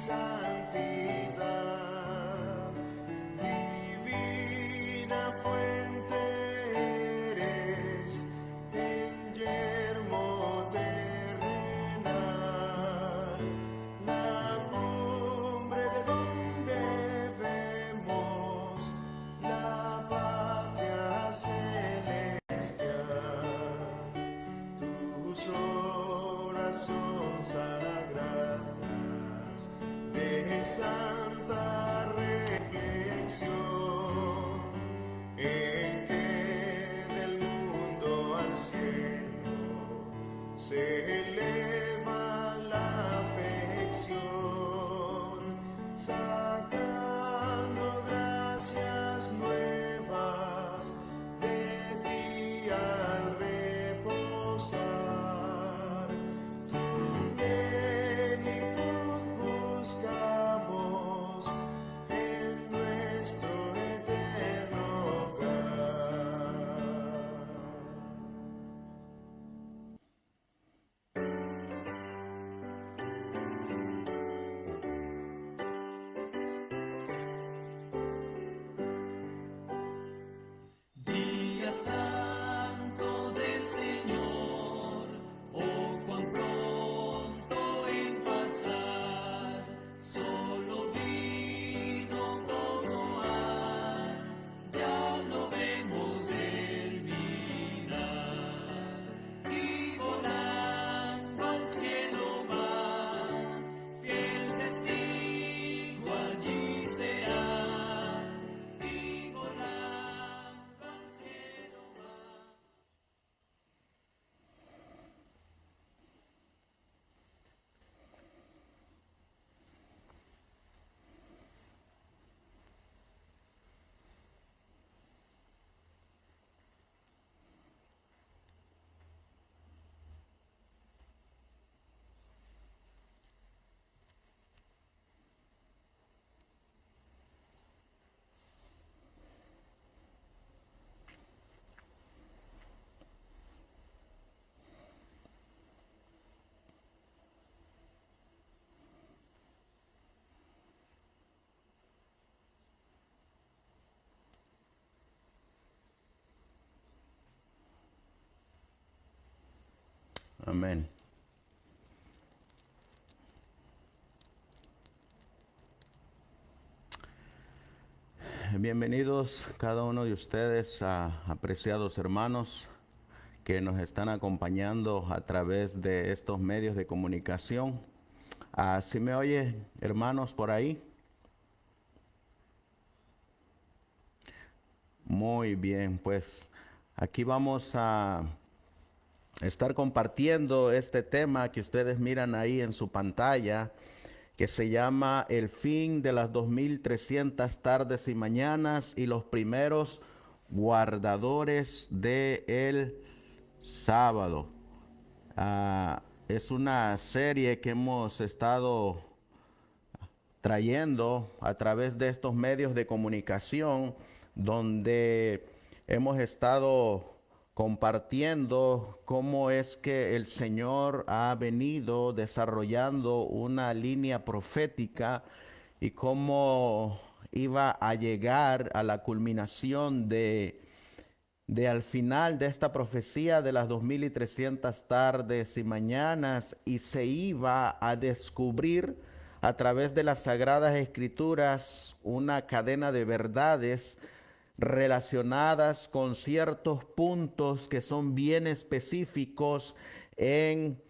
santidad, divina fuente eres, en yermo terrenal, la cumbre de donde vemos la patria celestial. Tus horas son sagradas de santa reflexión, en que del mundo al cielo se eleva la afección, sacando gracias nuevas de ti al reposar. Tu plenitud buscamos en nuestro eterno hogar. Día santo del Señor, oh cuán pronto en pasar, solo vino como ya lo vemos terminar, y volando al cielo va, fiel testigo allí será, y volando al cielo va. Amén. Bienvenidos cada uno de ustedes, apreciados hermanos que nos están acompañando a través de estos medios de comunicación. ¿Sí me oye, hermanos, por ahí? Muy bien, pues aquí vamos a estar compartiendo este tema que ustedes miran ahí en su pantalla, que se llama El fin de las 2300 tardes y mañanas y los primeros guardadores del sábado. Es una serie que hemos estado trayendo a través de estos medios de comunicación, donde hemos estado compartiendo cómo es que el Señor ha venido desarrollando una línea profética y cómo iba a llegar a la culminación de al final de esta profecía de las 2300 tardes y mañanas, y se iba a descubrir a través de las Sagradas Escrituras una cadena de verdades relacionadas con ciertos puntos que son bien específicos en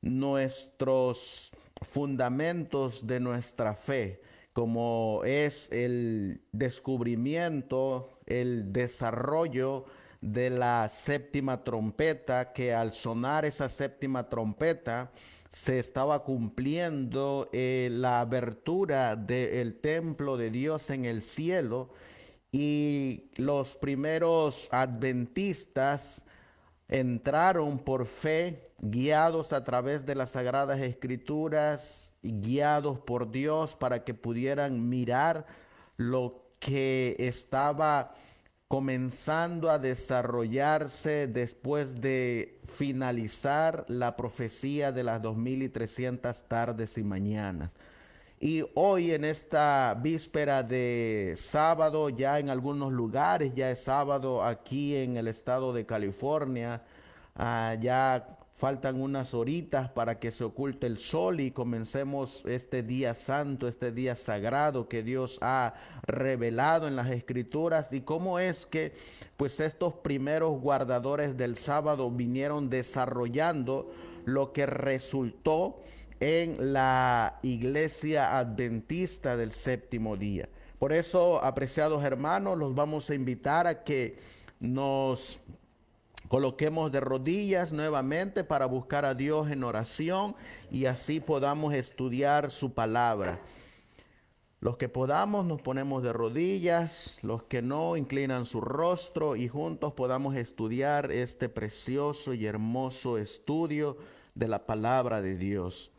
nuestros fundamentos de nuestra fe, como es el descubrimiento, el desarrollo de la séptima trompeta, que al sonar esa séptima trompeta se estaba cumpliendo la abertura del templo de Dios en el cielo, y los primeros adventistas entraron por fe, guiados a través de las Sagradas Escrituras y guiados por Dios para que pudieran mirar lo que estaba comenzando a desarrollarse después de finalizar la profecía de las 2300 tardes y mañanas. Y hoy en esta víspera de sábado, ya en algunos lugares, ya es sábado aquí en el estado de California, ya faltan unas horitas para que se oculte el sol y comencemos este día santo, este día sagrado que Dios ha revelado en las Escrituras. Y cómo es que pues estos primeros guardadores del sábado vinieron desarrollando lo que resultó en la iglesia adventista del séptimo día. Por eso, apreciados hermanos, los vamos a invitar a que nos coloquemos de rodillas nuevamente para buscar a Dios en oración y así podamos estudiar su palabra. Los que podamos nos ponemos de rodillas, los que no inclinan su rostro y juntos podamos estudiar este precioso y hermoso estudio de la palabra de Dios.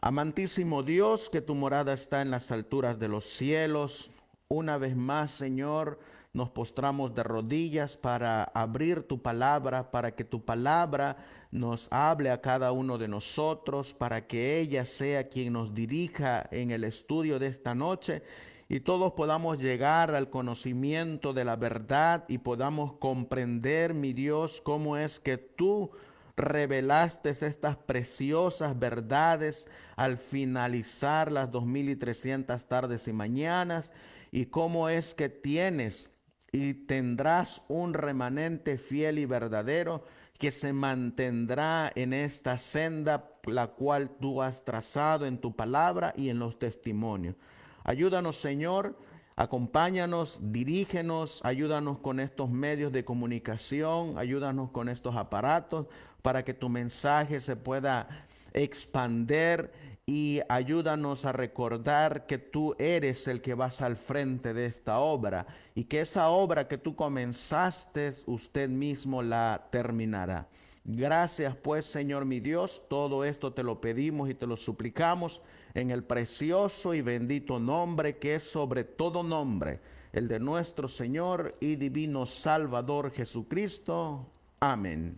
Amantísimo Dios, que tu morada está en las alturas de los cielos, una vez más, Señor, nos postramos de rodillas para abrir tu palabra, para que tu palabra nos hable a cada uno de nosotros, para que ella sea quien nos dirija en el estudio de esta noche y todos podamos llegar al conocimiento de la verdad y podamos comprender, mi Dios, cómo es que tú revelaste estas preciosas verdades al finalizar las 2300 tardes y mañanas, y cómo es que tienes y tendrás un remanente fiel y verdadero que se mantendrá en esta senda la cual tú has trazado en tu palabra y en los testimonios. Ayúdanos, Señor, acompáñanos, dirígenos, ayúdanos con estos medios de comunicación, ayúdanos con estos aparatos para que tu mensaje se pueda expander y ayúdanos a recordar que tú eres el que vas al frente de esta obra y que esa obra que tú comenzaste, usted mismo la terminará. Gracias pues, Señor mi Dios, todo esto te lo pedimos y te lo suplicamos en el precioso y bendito nombre que es sobre todo nombre, el de nuestro Señor y divino Salvador Jesucristo. Amén.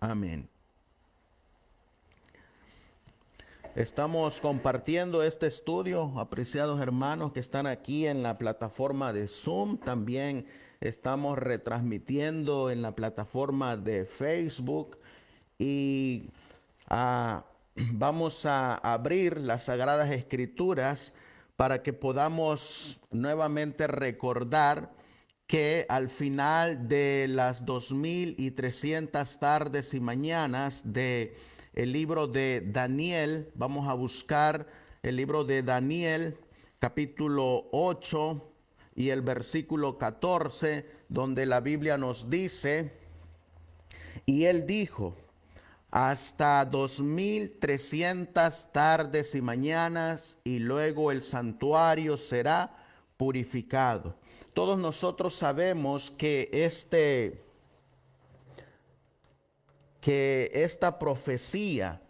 Amén. Estamos compartiendo este estudio, apreciados hermanos que están aquí en la plataforma de Zoom. También estamos retransmitiendo en la plataforma de Facebook y vamos a abrir las Sagradas Escrituras para que podamos nuevamente recordar que al final de las 2300 tardes y mañanas de el libro de Daniel, vamos a buscar el libro de Daniel, capítulo 8 y el versículo 14, donde la Biblia nos dice, y él dijo, hasta 2300 tardes y mañanas, y luego el santuario será purificado. Todos nosotros sabemos que esta profecía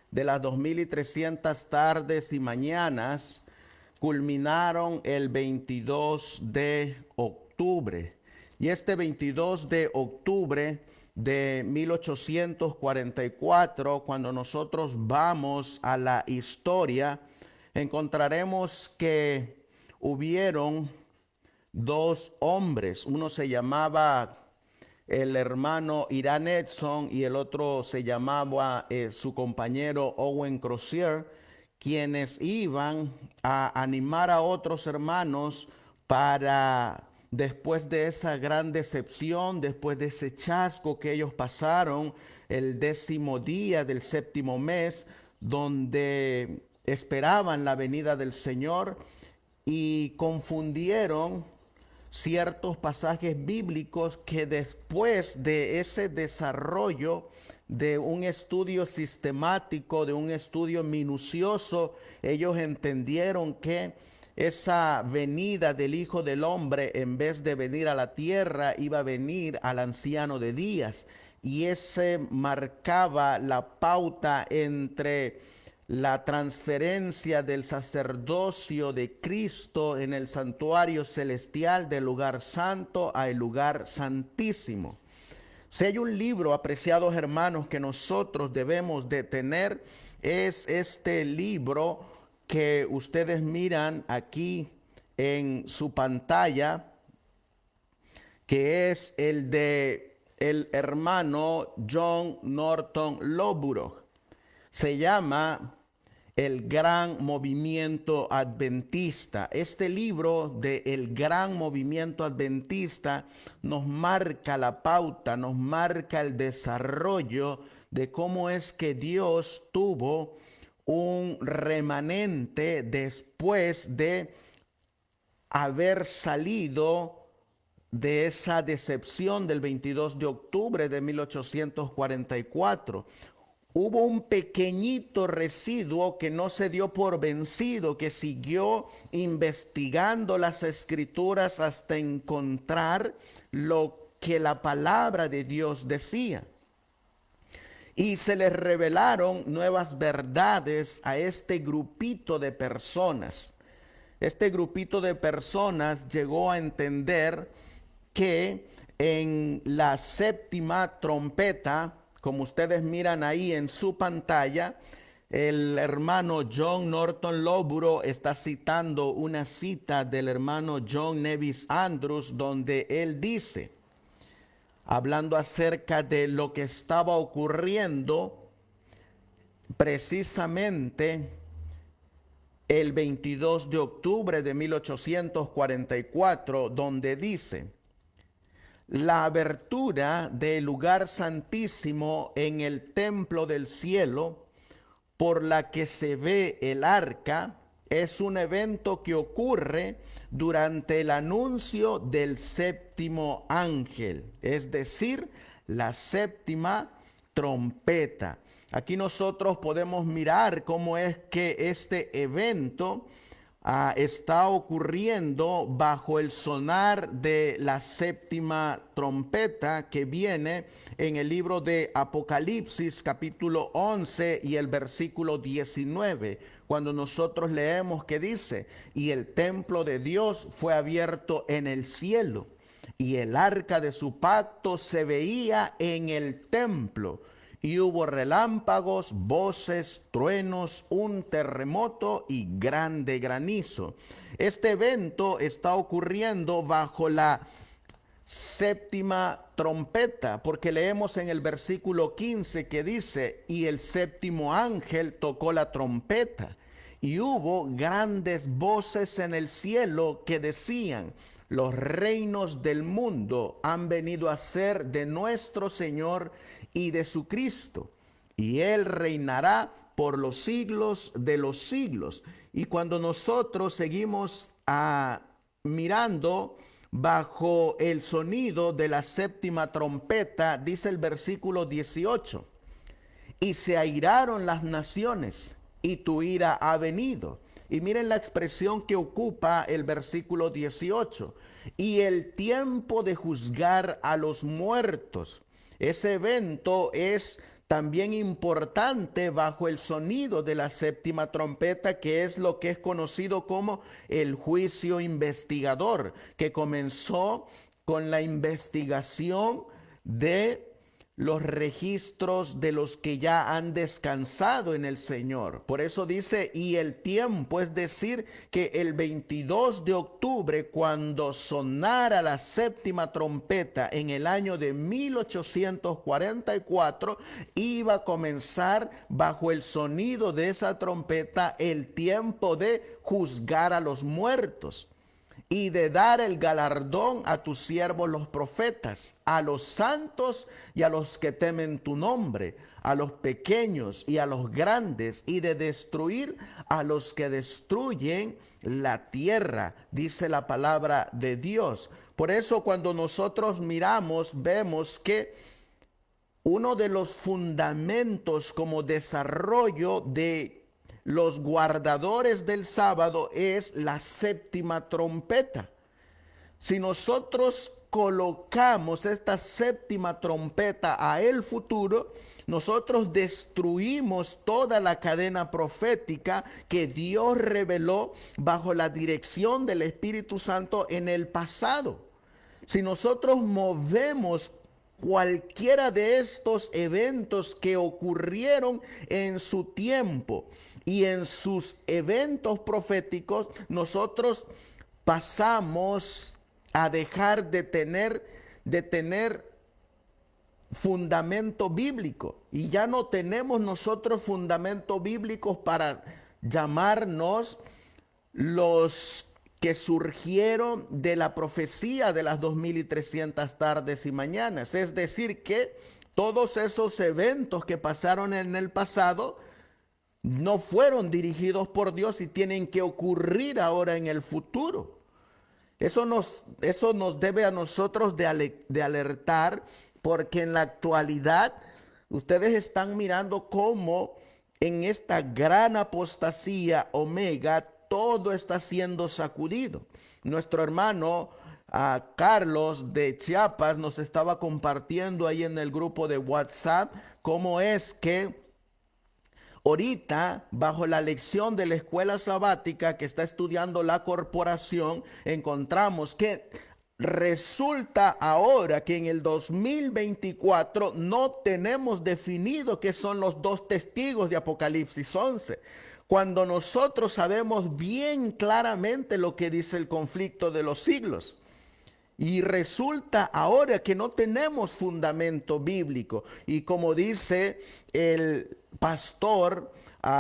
de las 2300 tardes y mañanas culminaron el 22 de octubre. Y este 22 de octubre de 1844, cuando nosotros vamos a la historia, encontraremos que hubieron dos hombres. Uno se llamaba el hermano Irán Edson y el otro se llamaba su compañero Owen Crozier, quienes iban a animar a otros hermanos para, después de esa gran decepción, después de ese chasco que ellos pasaron el 10º día del 7º mes, donde esperaban la venida del Señor y confundieron ciertos pasajes bíblicos que después de ese desarrollo de un estudio sistemático, de un estudio minucioso, ellos entendieron que esa venida del Hijo del Hombre, en vez de venir a la tierra, iba a venir al anciano de días. Y ese marcaba la pauta entre la transferencia del sacerdocio de Cristo en el santuario celestial del lugar santo al lugar santísimo. Si hay un libro, apreciados hermanos, que nosotros debemos de tener, es este libro que ustedes miran aquí en su pantalla, que es el de el hermano John Norton Lowborough. Se llama El Gran Movimiento Adventista. Este libro de El Gran Movimiento Adventista nos marca la pauta, nos marca el desarrollo de cómo es que Dios tuvo un remanente después de haber salido de esa decepción del 22 de octubre de 1844. Hubo un pequeñito residuo que no se dio por vencido, que siguió investigando las escrituras hasta encontrar lo que la palabra de Dios decía. Y se les revelaron nuevas verdades a este grupito de personas. Este grupito de personas llegó a entender que en la séptima trompeta, como ustedes miran ahí en su pantalla, el hermano John Norton Lowborough está citando una cita del hermano John Nevis Andrews, donde él dice, hablando acerca de lo que estaba ocurriendo precisamente el 22 de octubre de 1844, donde dice, la abertura del lugar santísimo en el templo del cielo, por la que se ve el arca, es un evento que ocurre durante el anuncio del séptimo ángel, es decir, la séptima trompeta. Aquí nosotros podemos mirar cómo es que este evento está ocurriendo bajo el sonar de la séptima trompeta que viene en el libro de Apocalipsis capítulo 11 y el versículo 19, cuando nosotros leemos que dice, y el templo de Dios fue abierto en el cielo, y el arca de su pacto se veía en el templo. Y hubo relámpagos, voces, truenos, un terremoto y grande granizo. Este evento está ocurriendo bajo la séptima trompeta, porque leemos en el versículo 15 que dice, y el séptimo ángel tocó la trompeta, y hubo grandes voces en el cielo que decían, los reinos del mundo han venido a ser de nuestro Señor y de su Cristo, y Él reinará por los siglos de los siglos. Y cuando nosotros seguimos mirando bajo el sonido de la séptima trompeta, dice el versículo 18, y se airaron las naciones, y tu ira ha venido. Y miren la expresión que ocupa el versículo 18, y el tiempo de juzgar a los muertos. Ese evento es también importante bajo el sonido de la séptima trompeta, que es lo que es conocido como el juicio investigador, que comenzó con la investigación de los registros de los que ya han descansado en el Señor. Por eso dice, y el tiempo, es decir, que el 22 de octubre, cuando sonara la séptima trompeta en el año de 1844, iba a comenzar bajo el sonido de esa trompeta el tiempo de juzgar a los muertos y de dar el galardón a tus siervos los profetas, a los santos y a los que temen tu nombre, a los pequeños y a los grandes, y de destruir a los que destruyen la tierra, dice la palabra de Dios. Por eso cuando nosotros miramos, vemos que uno de los fundamentos como desarrollo de los guardadores del sábado es la séptima trompeta. Si nosotros colocamos esta séptima trompeta a el futuro, nosotros destruimos toda la cadena profética que Dios reveló bajo la dirección del Espíritu Santo en el pasado. Si nosotros movemos cualquiera de estos eventos que ocurrieron en su tiempo y en sus eventos proféticos nosotros pasamos a dejar de tener fundamento bíblico, y ya no tenemos nosotros fundamentos bíblicos para llamarnos los que surgieron de la profecía de las 2300 tardes y mañanas. Es decir, que todos esos eventos que pasaron en el pasado no fueron dirigidos por Dios y tienen que ocurrir ahora en el futuro. Eso nos debe a nosotros de alertar, porque en la actualidad ustedes están mirando cómo en esta gran apostasía omega todo está siendo sacudido. Nuestro hermano Carlos de Chiapas nos estaba compartiendo ahí en el grupo de WhatsApp cómo es que ahorita, bajo la lección de la escuela sabática que está estudiando la corporación, encontramos que resulta ahora que en el 2024 no tenemos definido qué son los dos testigos de Apocalipsis 11, cuando nosotros sabemos bien claramente lo que dice el conflicto de los siglos. Y resulta ahora que no tenemos fundamento bíblico. Y como dice el pastor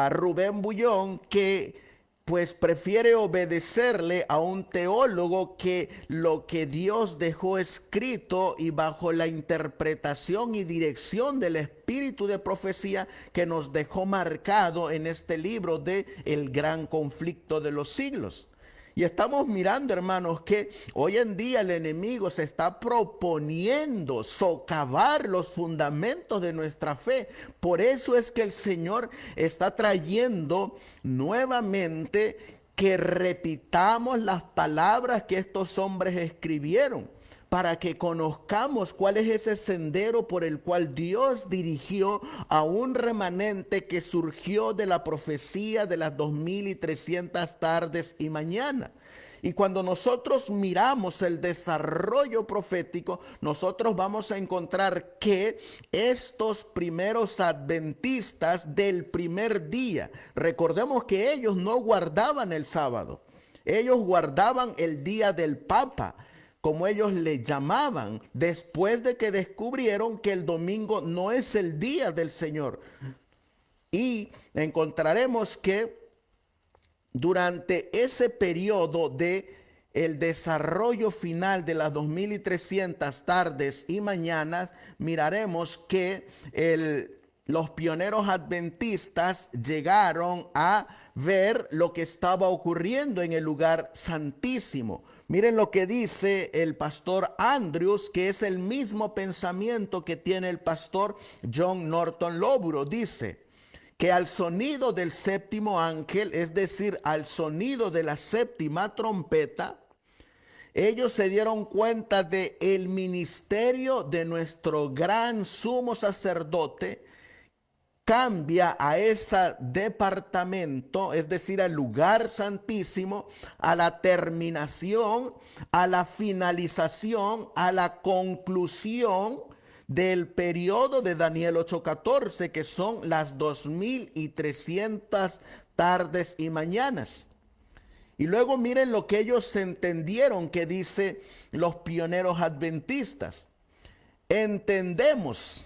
Rubén Bullón, que pues prefiere obedecerle a un teólogo que lo que Dios dejó escrito y bajo la interpretación y dirección del espíritu de profecía que nos dejó marcado en este libro de El Gran Conflicto de los Siglos. Y estamos mirando, hermanos, que hoy en día el enemigo se está proponiendo socavar los fundamentos de nuestra fe. Por eso es que el Señor está trayendo nuevamente que repitamos las palabras que estos hombres escribieron, para que conozcamos cuál es ese sendero por el cual Dios dirigió a un remanente que surgió de la profecía de las 2300 tardes y mañana. Y cuando nosotros miramos el desarrollo profético, nosotros vamos a encontrar que estos primeros adventistas del primer día, recordemos que ellos no guardaban el sábado, ellos guardaban el día del Papa, como ellos le llamaban, después de que descubrieron que el domingo no es el día del Señor. Y encontraremos que durante ese periodo de el desarrollo final de las 2300 tardes y mañanas, miraremos que los pioneros adventistas llegaron a ver lo que estaba ocurriendo en el lugar santísimo. Miren lo que dice el pastor Andrews, que es el mismo pensamiento que tiene el pastor John Norton Loburo. Dice que al sonido del séptimo ángel, es decir, al sonido de la séptima trompeta, ellos se dieron cuenta de el ministerio de nuestro gran sumo sacerdote cambia a ese departamento, es decir, al lugar santísimo, a la terminación, a la finalización, a la conclusión del periodo de Daniel 8:14, que son las 2300 tardes y mañanas. Y luego miren lo que ellos entendieron que dice los pioneros adventistas. Entendimos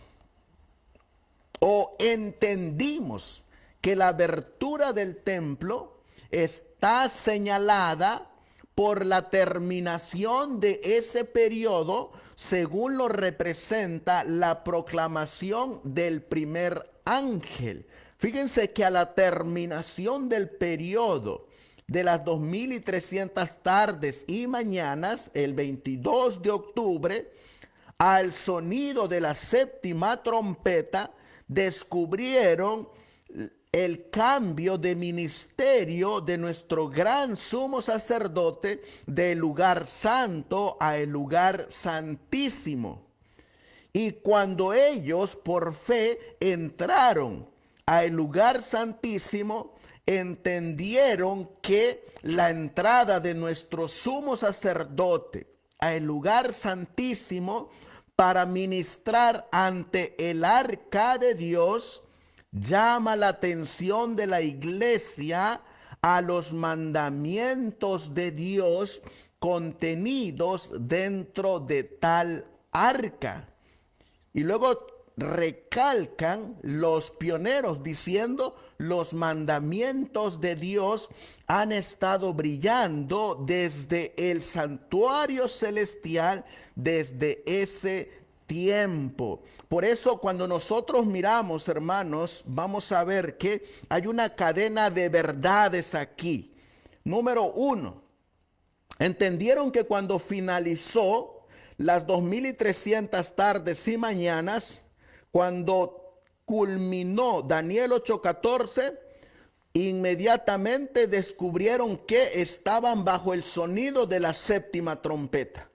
que la abertura del templo está señalada por la terminación de ese periodo, según lo representa la proclamación del primer ángel. Fíjense que a la terminación del periodo de las 2300 tardes y mañanas, el 22 de octubre, al sonido de la séptima trompeta, descubrieron el cambio de ministerio de nuestro gran sumo sacerdote del lugar santo a el lugar santísimo. Y cuando ellos por fe entraron al lugar santísimo, entendieron que la entrada de nuestro sumo sacerdote al lugar santísimo para ministrar ante el arca de Dios llama la atención de la iglesia a los mandamientos de Dios contenidos dentro de tal arca. Y luego recalcan los pioneros diciendo: los mandamientos de Dios han estado brillando desde el santuario celestial desde ese tiempo. Por eso cuando nosotros miramos, hermanos, vamos a ver que hay una cadena de verdades aquí. Número uno, entendieron que cuando finalizó las 2300 tardes y mañanas, cuando culminó Daniel 8:14, inmediatamente descubrieron que estaban bajo el sonido de la séptima trompeta.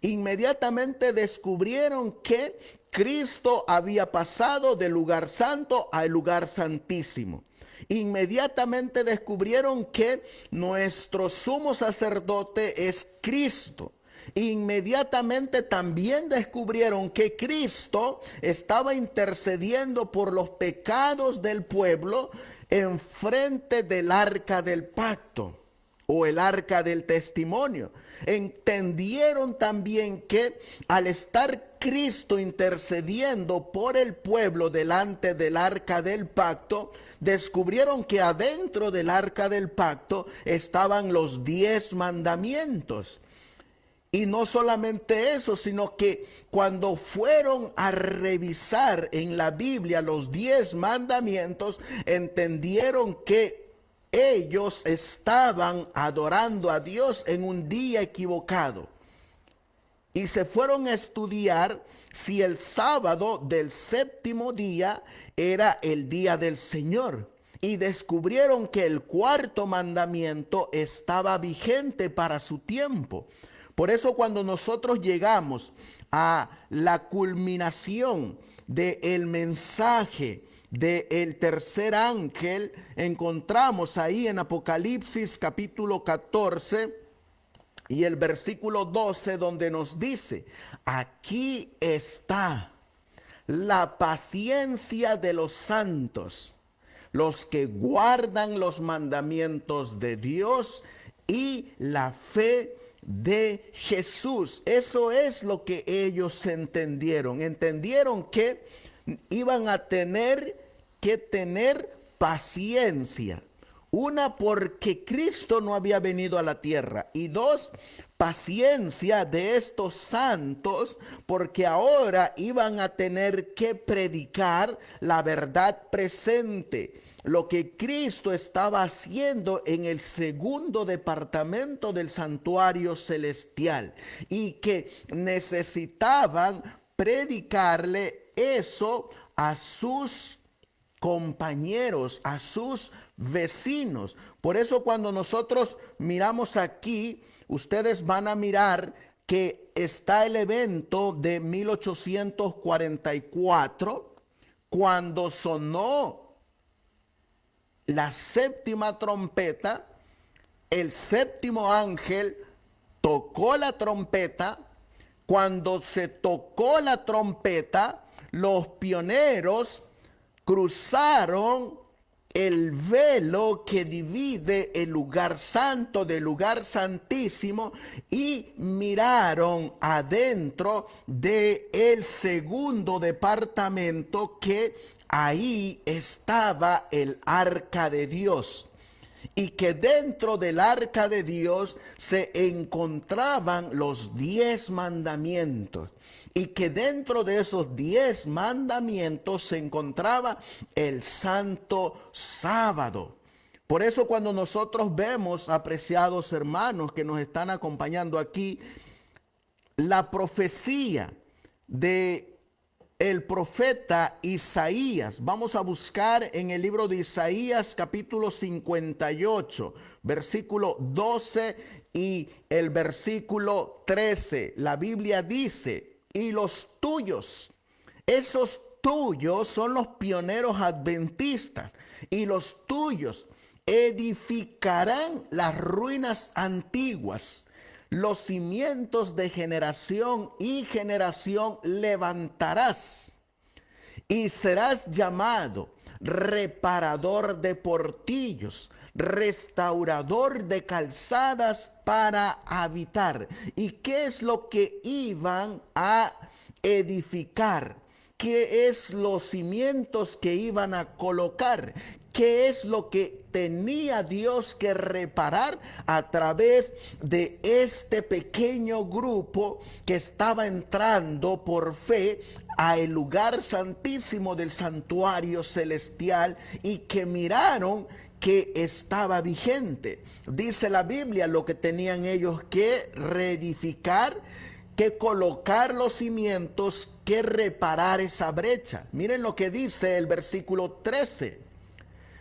Inmediatamente descubrieron que Cristo había pasado del lugar santo al lugar santísimo. Inmediatamente descubrieron que nuestro sumo sacerdote es Cristo. Inmediatamente también descubrieron que Cristo estaba intercediendo por los pecados del pueblo en frente del arca del pacto o el arca del testimonio. Entendieron también que al estar Cristo intercediendo por el pueblo delante del arca del pacto, descubrieron que adentro del arca del pacto estaban los 10 mandamientos. Y no solamente eso, sino que cuando fueron a revisar en la Biblia los 10 mandamientos, entendieron que ellos estaban adorando a Dios en un día equivocado. Y se fueron a estudiar si el sábado del séptimo día era el día del Señor. Y descubrieron que el cuarto mandamiento estaba vigente para su tiempo. Por eso cuando nosotros llegamos a la culminación del mensaje del tercer ángel, encontramos ahí en Apocalipsis capítulo 14 y el versículo 12, donde nos dice: aquí está la paciencia de los santos, los que guardan los mandamientos de Dios y la fe de Jesús. Eso es lo que ellos entendieron. Entendieron que iban a tener que tener paciencia. Una, porque Cristo no había venido a la tierra. Y dos, paciencia de estos santos, porque ahora iban a tener que predicar la verdad presente. Lo que Cristo estaba haciendo en el segundo departamento del santuario celestial, y que necesitaban predicarle eso a sus compañeros, a sus vecinos. Por eso cuando nosotros miramos aquí, ustedes van a mirar que está el evento de 1844, cuando sonó la séptima trompeta. El séptimo ángel tocó la trompeta. Cuando se tocó la trompeta, los pioneros cruzaron el velo que divide el lugar santo del lugar santísimo y miraron adentro del segundo departamento, que ahí estaba el arca de Dios, y que dentro del arca de Dios se encontraban los 10 mandamientos, y que dentro de esos 10 mandamientos se encontraba el santo sábado. Por eso cuando nosotros vemos, apreciados hermanos que nos están acompañando aquí, la profecía de el profeta Isaías, vamos a buscar en el libro de Isaías capítulo 58, versículo 12 y el versículo 13. La Biblia dice: y los tuyos, esos tuyos son los pioneros adventistas, y los tuyos edificarán las ruinas antiguas. Los cimientos de generación y generación levantarás, y serás llamado reparador de portillos, restaurador de calzadas para habitar. ¿Y qué es lo que iban a edificar? ¿Qué es los cimientos que iban a colocar? ¿Qué es lo que tenía Dios que reparar a través de este pequeño grupo que estaba entrando por fe a el lugar santísimo del santuario celestial y que miraron que estaba vigente? Dice la Biblia lo que tenían ellos que reedificar, que colocar los cimientos, que reparar esa brecha. Miren lo que dice el versículo 13.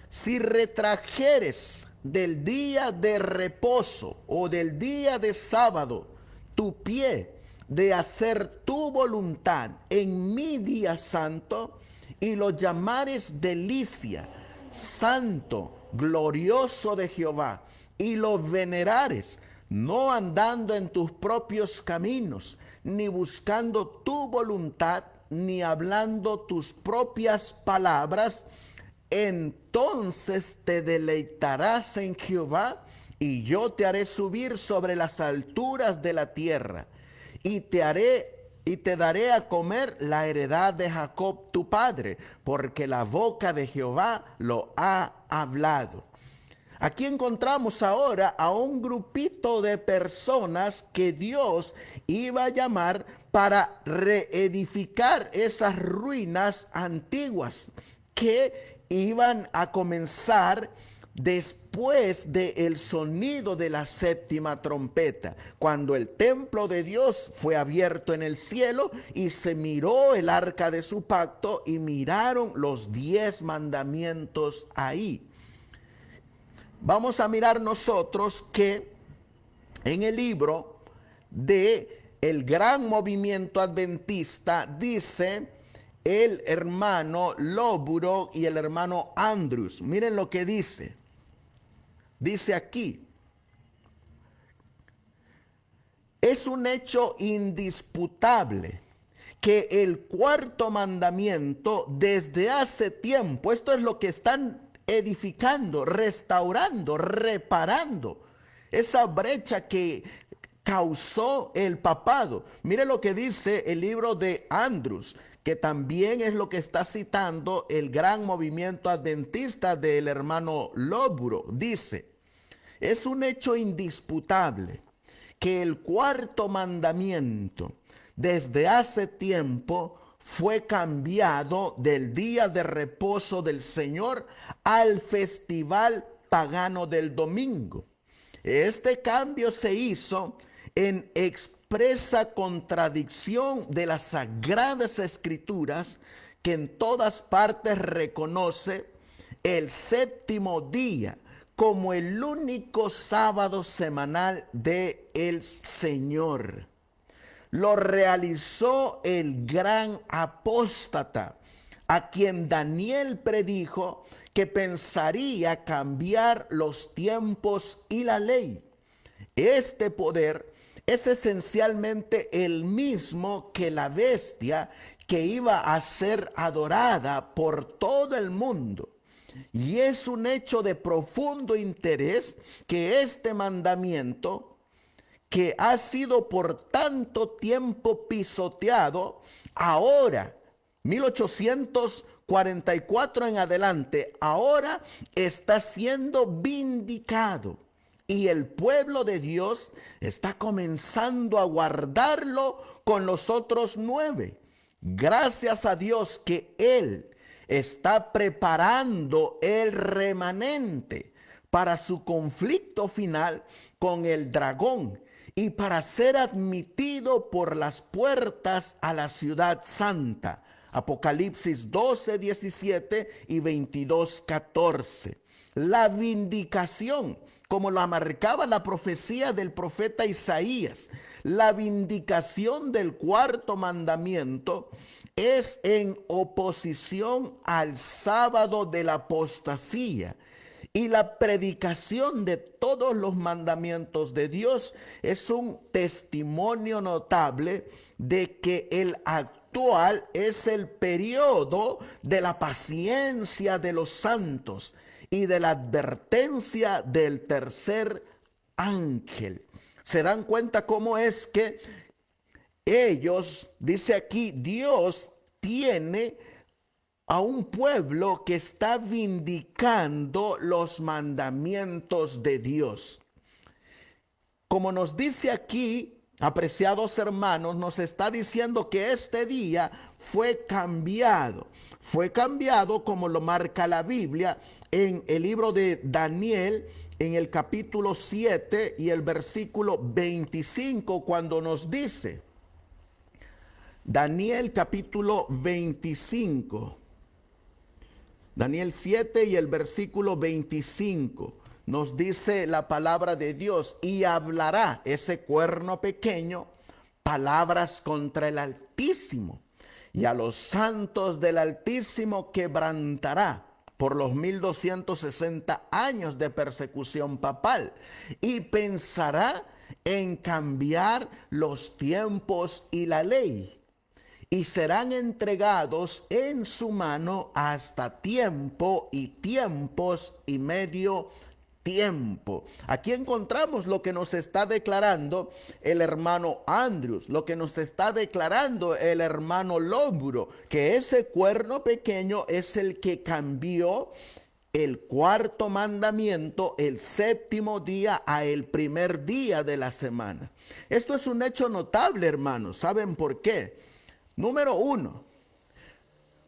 Si retrajeres del día de reposo o del día de sábado tu pie de hacer tu voluntad en mi día santo y lo llamares delicia, santo, glorioso de Jehová, y lo venerares, no andando en tus propios caminos, ni buscando tu voluntad, ni hablando tus propias palabras, entonces te deleitarás en Jehová, y yo te haré subir sobre las alturas de la tierra, y te daré a comer la heredad de Jacob tu padre, porque la boca de Jehová lo ha hablado. Aquí encontramos ahora a un grupito de personas que Dios iba a llamar para reedificar esas ruinas antiguas que iban a comenzar después del sonido de la séptima trompeta, cuando el templo de Dios fue abierto en el cielo y se miró el arca de su pacto y miraron los 10 mandamientos ahí. Vamos a mirar nosotros que en el libro de el gran movimiento adventista dice el hermano Lóburo y el hermano Andrews. Miren lo que dice. Dice aquí: es un hecho indisputable que el cuarto mandamiento desde hace tiempo, esto es lo que están edificando, restaurando, reparando esa brecha que causó el papado. Mire lo que dice el libro de Andrews, que también es lo que está citando el gran movimiento adventista del hermano Lóburo. Dice: es un hecho indisputable que el cuarto mandamiento desde hace tiempo fue cambiado del día de reposo del Señor al festival pagano del domingo. Este cambio se hizo en expresa contradicción de las sagradas escrituras, que en todas partes reconoce el séptimo día como el único sábado semanal del Señor. Lo realizó el gran apóstata, a quien Daniel predijo que pensaría cambiar los tiempos y la ley. Este poder es esencialmente el mismo que la bestia que iba a ser adorada por todo el mundo. Y es un hecho de profundo interés que este mandamiento, que ha sido por tanto tiempo pisoteado, ahora, 1844 en adelante, ahora está siendo vindicado. Y el pueblo de Dios está comenzando a guardarlo con los otros 9. Gracias a Dios que Él está preparando el remanente para su conflicto final con el dragón y para ser admitido por las puertas a la ciudad santa. Apocalipsis 12, 17 y 22, 14. La vindicación, como la marcaba la profecía del profeta Isaías, la vindicación del cuarto mandamiento es en oposición al sábado de la apostasía. Y la predicación de todos los mandamientos de Dios es un testimonio notable de que el actual actual es el periodo de la paciencia de los santos y de la advertencia del tercer ángel. ¿Se dan cuenta cómo es que ellos, dice aquí, Dios tiene a un pueblo que está vindicando los mandamientos de Dios? Como nos dice aquí, apreciados hermanos, nos está diciendo que este día fue cambiado. Fue cambiado como lo marca la Biblia en el libro de Daniel, en el capítulo 7 y el versículo 25, cuando nos dice, Daniel capítulo 25, Daniel 7 y el versículo 25, nos dice la palabra de Dios: y hablará ese cuerno pequeño palabras contra el Altísimo, y a los santos del Altísimo quebrantará por los 1260 años de persecución papal, y pensará en cambiar los tiempos y la ley, y serán entregados en su mano hasta tiempo y tiempos y medio tiempo. Aquí encontramos lo que nos está declarando el hermano Andrews, lo que nos está declarando el hermano Lóburo, que ese cuerno pequeño es el que cambió el cuarto mandamiento, el séptimo día, a el primer día de la semana. Esto es un hecho notable, hermanos. ¿Saben por qué? Número uno,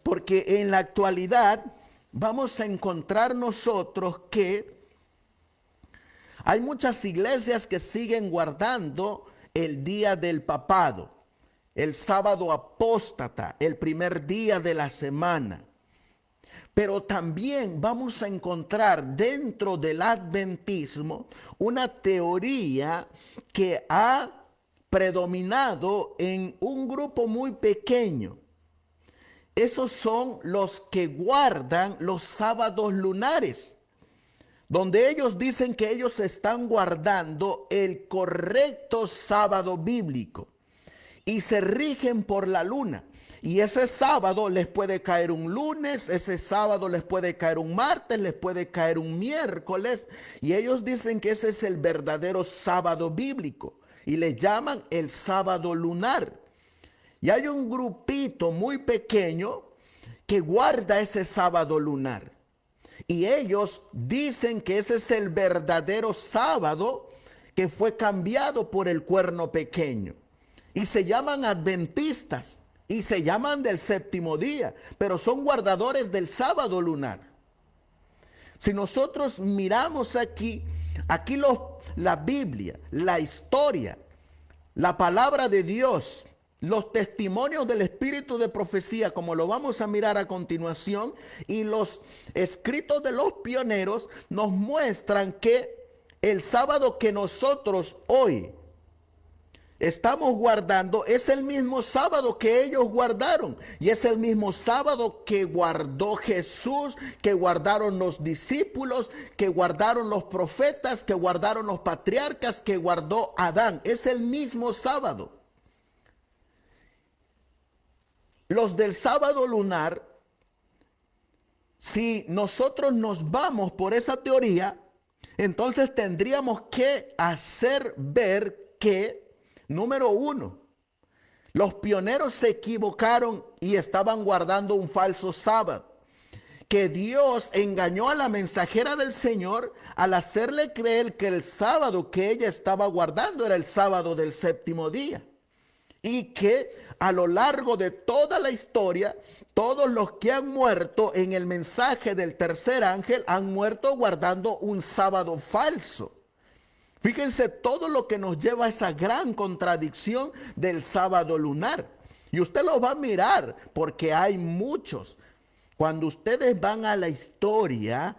porque en la actualidad vamos a encontrar nosotros que hay muchas iglesias que siguen guardando el día del papado, el sábado apóstata, el primer día de la semana. Pero también vamos a encontrar dentro del adventismo una teoría que ha predominado en un grupo muy pequeño. Esos son los que guardan los sábados lunares, donde ellos dicen que ellos están guardando el correcto sábado bíblico y se rigen por la luna. Y ese sábado les puede caer un lunes, ese sábado les puede caer un martes, les puede caer un miércoles. Y ellos dicen que ese es el verdadero sábado bíblico y le llaman el sábado lunar. Y hay un grupito muy pequeño que guarda ese sábado lunar. Y ellos dicen que ese es el verdadero sábado que fue cambiado por el cuerno pequeño. Y se llaman adventistas y se llaman del séptimo día, pero son guardadores del sábado lunar. Si nosotros miramos aquí la Biblia, la historia, la palabra de Dios, los testimonios del espíritu de profecía, como lo vamos a mirar a continuación, y los escritos de los pioneros nos muestran que el sábado que nosotros hoy estamos guardando es el mismo sábado que ellos guardaron, y es el mismo sábado que guardó Jesús, que guardaron los discípulos, que guardaron los profetas, que guardaron los patriarcas, que guardó Adán. Es el mismo sábado. Los del sábado lunar, si nosotros nos vamos por esa teoría, entonces tendríamos que hacer ver que, número uno, los pioneros se equivocaron y estaban guardando un falso sábado, que Dios engañó a la mensajera del Señor al hacerle creer que el sábado que ella estaba guardando era el sábado del séptimo día. Y que a lo largo de toda la historia, todos los que han muerto en el mensaje del tercer ángel han muerto guardando un sábado falso. Fíjense todo lo que nos lleva a esa gran contradicción del sábado lunar. Y usted lo va a mirar porque hay muchos. Cuando ustedes van a la historia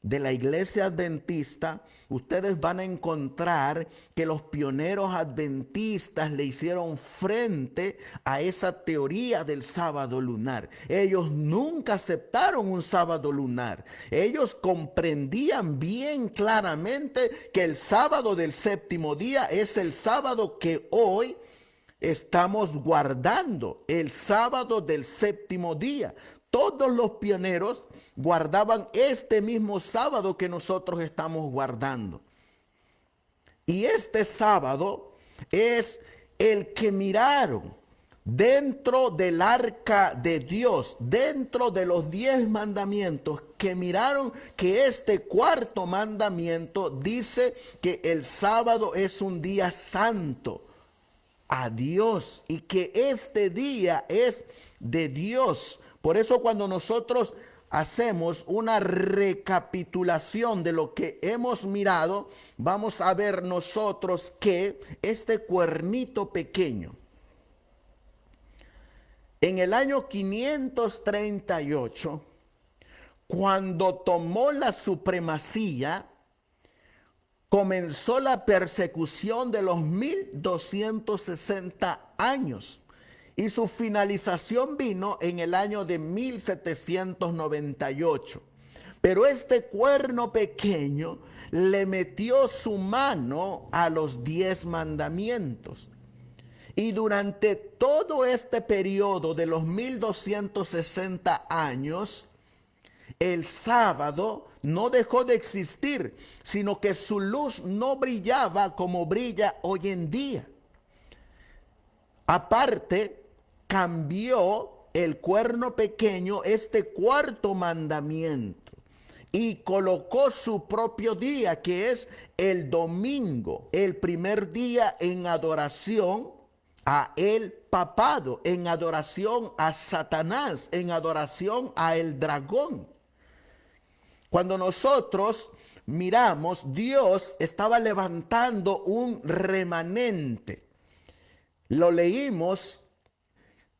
de la iglesia adventista, ustedes van a encontrar que los pioneros adventistas le hicieron frente a esa teoría del sábado lunar. Ellos nunca aceptaron un sábado lunar. Ellos comprendían bien claramente que el sábado del séptimo día es el sábado que hoy estamos guardando el sábado del séptimo día. Todos los pioneros guardaban este mismo sábado que nosotros estamos guardando. Y este sábado es el que miraron dentro del arca de Dios, dentro de los 10 mandamientos, que miraron que este cuarto mandamiento dice que el sábado es un día santo a Dios y que este día es de Dios. Por eso cuando nosotros hacemos una recapitulación de lo que hemos mirado, vamos a ver nosotros que este cuernito pequeño, en el año 538, cuando tomó la supremacía, comenzó la persecución de los 1260 años. Y su finalización vino en el año de 1798. Pero este cuerno pequeño le metió su mano a los 10 mandamientos. Y durante todo este periodo de los 1260 años, el sábado no dejó de existir, sino que su luz no brillaba como brilla hoy en día. Aparte, cambió el cuerno pequeño este cuarto mandamiento y colocó su propio día, que es el domingo, el primer día en adoración a el papado, en adoración a Satanás, en adoración a el dragón. Cuando nosotros miramos, Dios estaba levantando un remanente. Lo leímos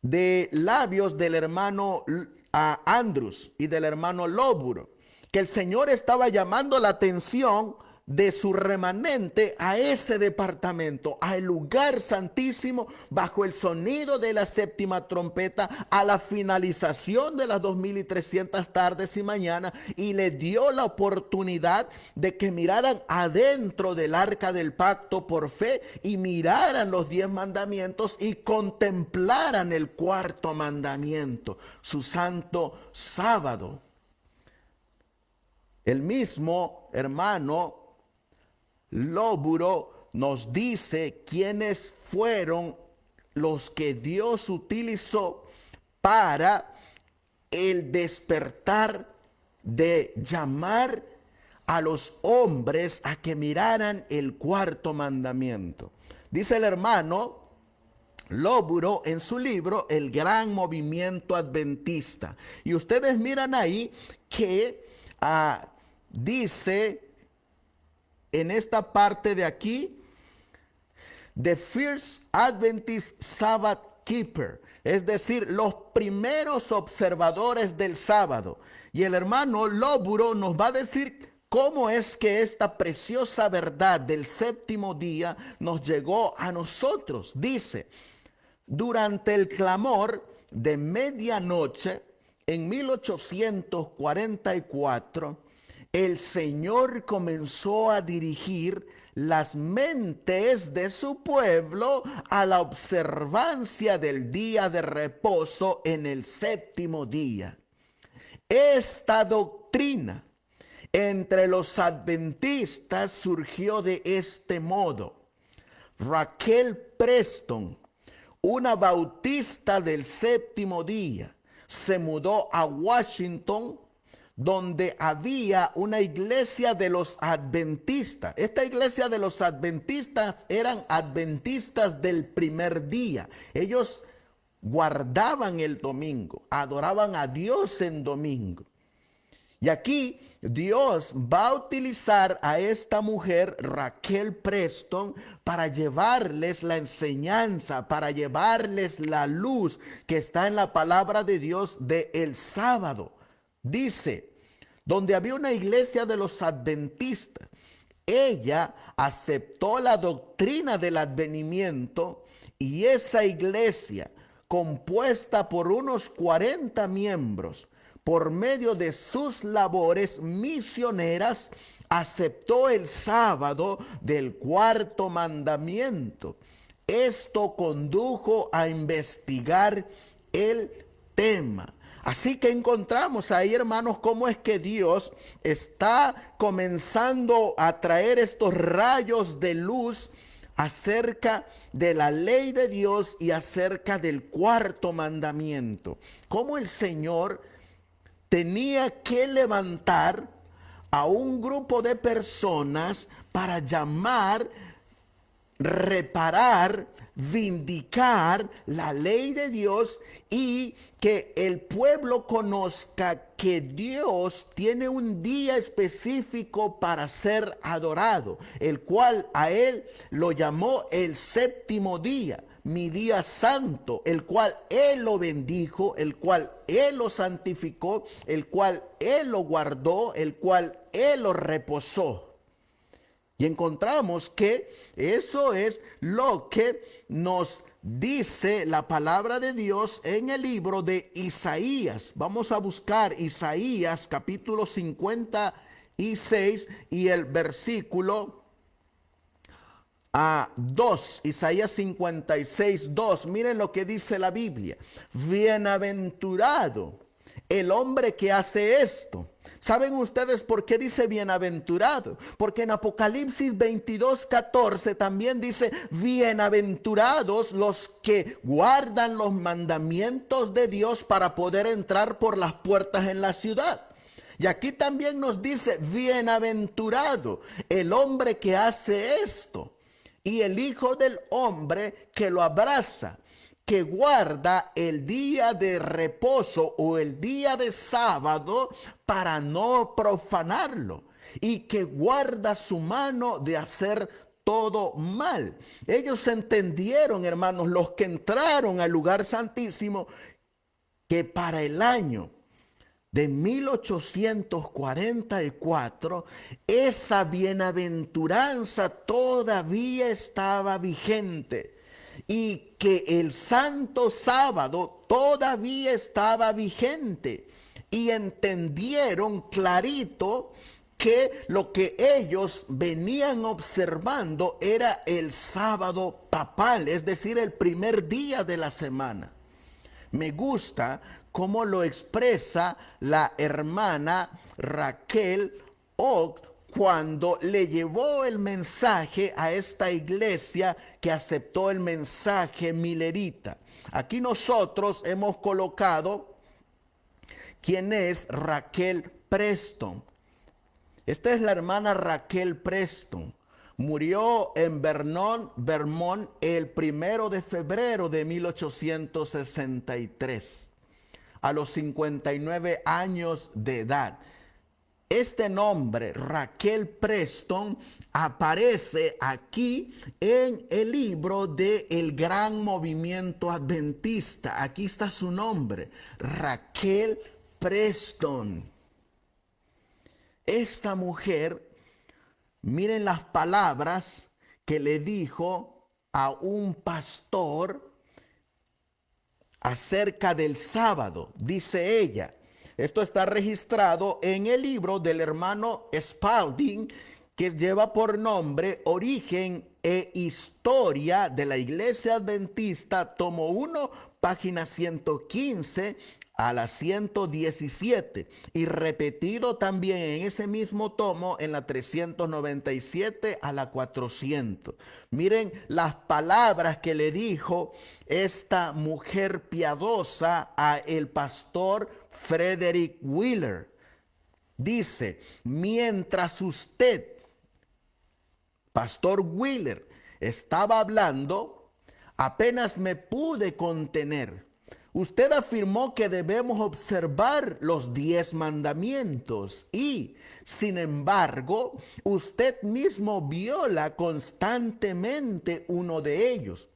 de labios del hermano Andrus y del hermano Lóburo, que el Señor estaba llamando la atención de su remanente a ese departamento, al lugar santísimo, bajo el sonido de la séptima trompeta, a la finalización de las 2300 tardes y mañanas, y le dio la oportunidad de que miraran adentro del arca del pacto por fe y miraran los 10 mandamientos y contemplaran el cuarto mandamiento, su santo sábado. El mismo hermano Lóburo nos dice quiénes fueron los que Dios utilizó para el despertar de llamar a los hombres a que miraran el cuarto mandamiento. Dice el hermano Lóburo en su libro El Gran Movimiento Adventista. Y ustedes miran ahí que dice en esta parte de aquí, The First Adventist Sabbath Keeper, es decir, los primeros observadores del sábado. Y el hermano Lóburo nos va a decir cómo es que esta preciosa verdad del séptimo día nos llegó a nosotros. Dice, durante el clamor de medianoche, en 1844, el Señor comenzó a dirigir las mentes de su pueblo a la observancia del día de reposo en el séptimo día. Esta doctrina entre los adventistas surgió de este modo. Raquel Preston, una bautista del séptimo día, se mudó a Washington, donde había una iglesia de los adventistas. Esta iglesia de los adventistas eran adventistas del primer día. Ellos guardaban el domingo, adoraban a Dios en domingo. Y aquí Dios va a utilizar a esta mujer, Raquel Preston, para llevarles la enseñanza, para llevarles la luz que está en la palabra de Dios de el sábado. Dice, donde había una iglesia de los adventistas, ella aceptó la doctrina del advenimiento y esa iglesia, compuesta por unos 40 miembros, por medio de sus labores misioneras, aceptó el sábado del cuarto mandamiento. esto condujo a investigar el tema. Así que encontramos ahí, hermanos, cómo es que Dios está comenzando a traer estos rayos de luz acerca de la ley de Dios y acerca del cuarto mandamiento. Cómo el Señor tenía que levantar a un grupo de personas para llamar, reparar, vindicar la ley de Dios y que el pueblo conozca que Dios tiene un día específico para ser adorado, el cual a él lo llamó el séptimo día, mi día santo, el cual él lo bendijo, el cual él lo santificó, el cual él lo guardó, el cual él lo reposó. Y encontramos que eso es lo que nos dice la palabra de Dios en el libro de Isaías. Vamos a buscar Isaías capítulo 56 y el versículo 2. Isaías 56, 2. Miren lo que dice la Biblia. Bienaventurado el hombre que hace esto. ¿Saben ustedes por qué dice bienaventurado? Porque en Apocalipsis 22:14 también dice bienaventurados los que guardan los mandamientos de Dios para poder entrar por las puertas en la ciudad. Y aquí también nos dice bienaventurado el hombre que hace esto y el Hijo del Hombre que lo abraza, que guarda el día de reposo o el día de sábado para no profanarlo y que guarda su mano de hacer todo mal. Ellos entendieron, hermanos, los que entraron al lugar santísimo, que para el año de 1844, esa bienaventuranza todavía estaba vigente y que el santo sábado todavía estaba vigente, y entendieron clarito que lo que ellos venían observando era el sábado papal, es decir, el primer día de la semana. Me gusta cómo lo expresa la hermana Raquel Oaks cuando le llevó el mensaje a esta iglesia que aceptó el mensaje milerita. Aquí nosotros hemos colocado quién es Raquel Preston. Esta es la hermana Raquel Preston. Murió en Vernon, Vermont, el 1 de febrero de 1863, a los 59 años de edad. Este nombre, Raquel Preston, aparece aquí en el libro de El Gran Movimiento Adventista. Aquí está su nombre, Raquel Preston. Esta mujer, miren las palabras que le dijo a un pastor acerca del sábado. Dice ella, esto está registrado en el libro del hermano Spalding, que lleva por nombre Origen e Historia de la Iglesia Adventista, tomo 1, página 115 a la 117, y repetido también en ese mismo tomo en la 397 a la 400. Miren las palabras que le dijo esta mujer piadosa a el pastor Frederick Wheeler. Dice, mientras usted, pastor Wheeler, estaba hablando, apenas me pude contener. Usted afirmó que debemos observar los 10 mandamientos y, sin embargo, usted mismo viola constantemente uno de ellos.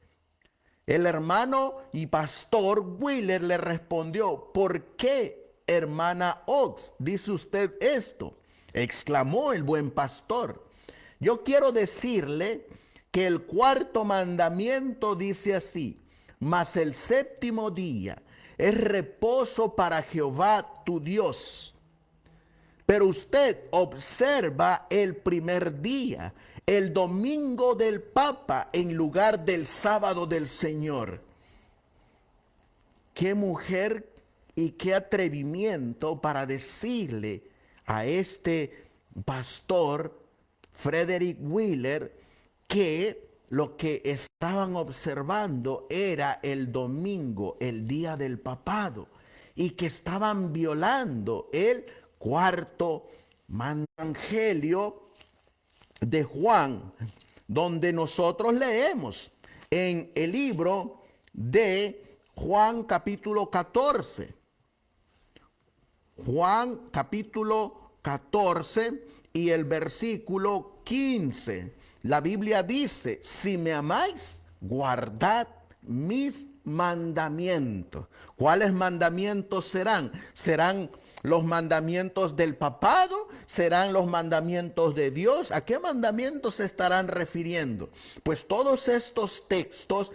El hermano y pastor Wheeler le respondió, ¿por qué, hermana Oaks, dice usted esto? Exclamó el buen pastor. Yo quiero decirle que el cuarto mandamiento dice así: mas el séptimo día es reposo para Jehová tu Dios. Pero usted observa el primer día, el domingo del Papa, en lugar del sábado del Señor. Qué mujer y qué atrevimiento para decirle a este pastor Frederick Wheeler que lo que estaban observando era el domingo, el día del papado, y que estaban violando el cuarto evangelio de Juan, donde nosotros leemos en el libro de Juan capítulo 14. Juan capítulo 14 y el versículo 15. La Biblia dice, si me amáis, guardad mis mandamientos. ¿Cuáles mandamientos serán? ¿Serán los mandamientos del papado? ¿Serán los mandamientos de Dios? ¿A qué mandamientos se estarán refiriendo? Pues todos estos textos,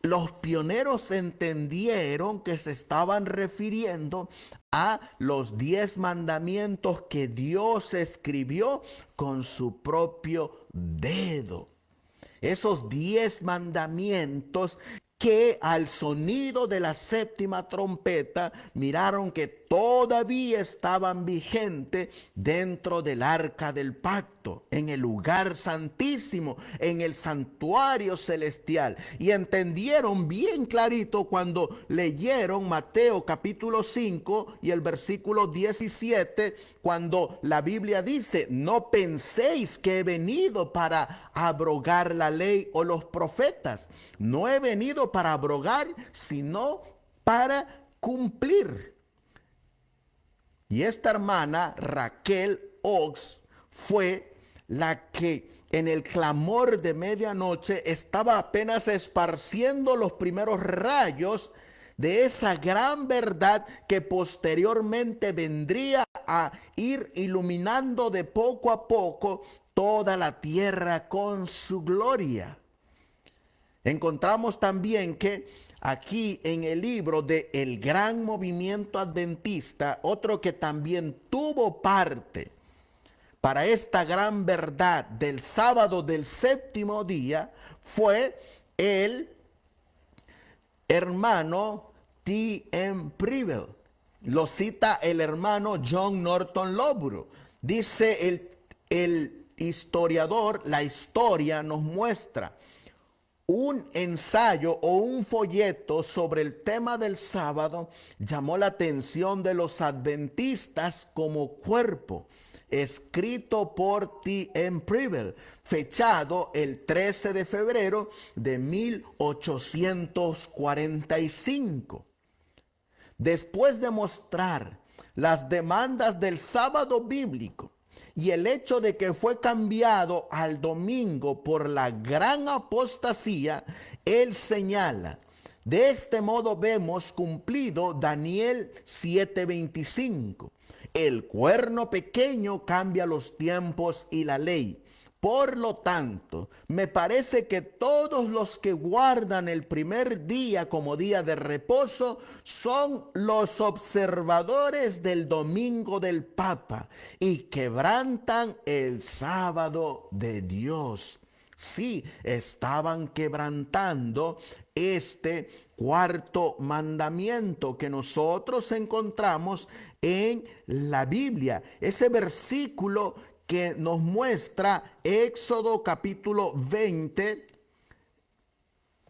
los pioneros entendieron que se estaban refiriendo a los 10 mandamientos que Dios escribió con su propio dedo. Esos 10 mandamientos que al sonido de la séptima trompeta miraron que todavía estaban vigentes dentro del arca del pacto, en el lugar santísimo, en el santuario celestial. Y entendieron bien clarito cuando leyeron Mateo capítulo 5 y el versículo 17, cuando la Biblia dice, no penséis que he venido para abrogar la ley o los profetas. No he venido para abrogar, sino para cumplir. Y esta hermana Raquel Oaks fue la que en el clamor de medianoche estaba apenas esparciendo los primeros rayos de esa gran verdad que posteriormente vendría a ir iluminando de poco a poco toda la tierra con su gloria. Encontramos también que aquí en el libro de El Gran Movimiento Adventista, otro que también tuvo parte para esta gran verdad del sábado del séptimo día, fue el hermano T.M. Preble. Lo cita el hermano John Norton Lobru. Dice el historiador, la historia nos muestra un ensayo o un folleto sobre el tema del sábado llamó la atención de los adventistas como cuerpo, escrito por T.M. Preble, fechado el 13 de febrero de 1845. Después de mostrar las demandas del sábado bíblico y el hecho de que fue cambiado al domingo por la gran apostasía, él señala, de este modo vemos cumplido Daniel 7:25. El cuerno pequeño cambia los tiempos y la ley. Por lo tanto, me parece que todos los que guardan el primer día como día de reposo son los observadores del domingo del Papa y quebrantan el sábado de Dios. Sí, estaban quebrantando este cuarto mandamiento que nosotros encontramos en la Biblia. Ese versículo que nos muestra Éxodo capítulo 20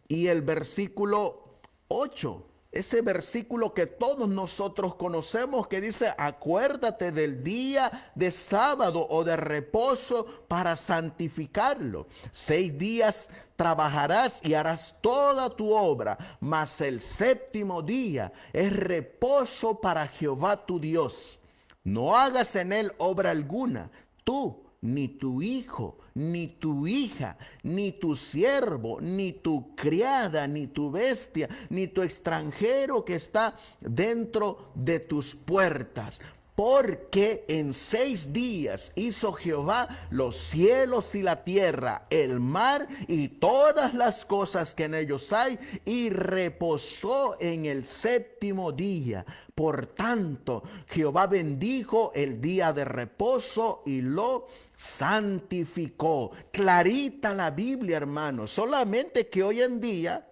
y el versículo 8. Ese versículo que todos nosotros conocemos que dice, acuérdate del día de sábado o de reposo para santificarlo. 6 días trabajarás y harás toda tu obra, mas el séptimo día es reposo para Jehová tu Dios. No hagas en él obra alguna, tú, ni tu hijo, ni tu hija, ni tu siervo, ni tu criada, ni tu bestia, ni tu extranjero que está dentro de tus puertas. Porque en 6 días hizo Jehová los cielos y la tierra, el mar y todas las cosas que en ellos hay, y reposó en el 7º día. Por tanto, Jehová bendijo el día de reposo y lo santificó. Clarita la Biblia, hermano. Solamente que hoy en día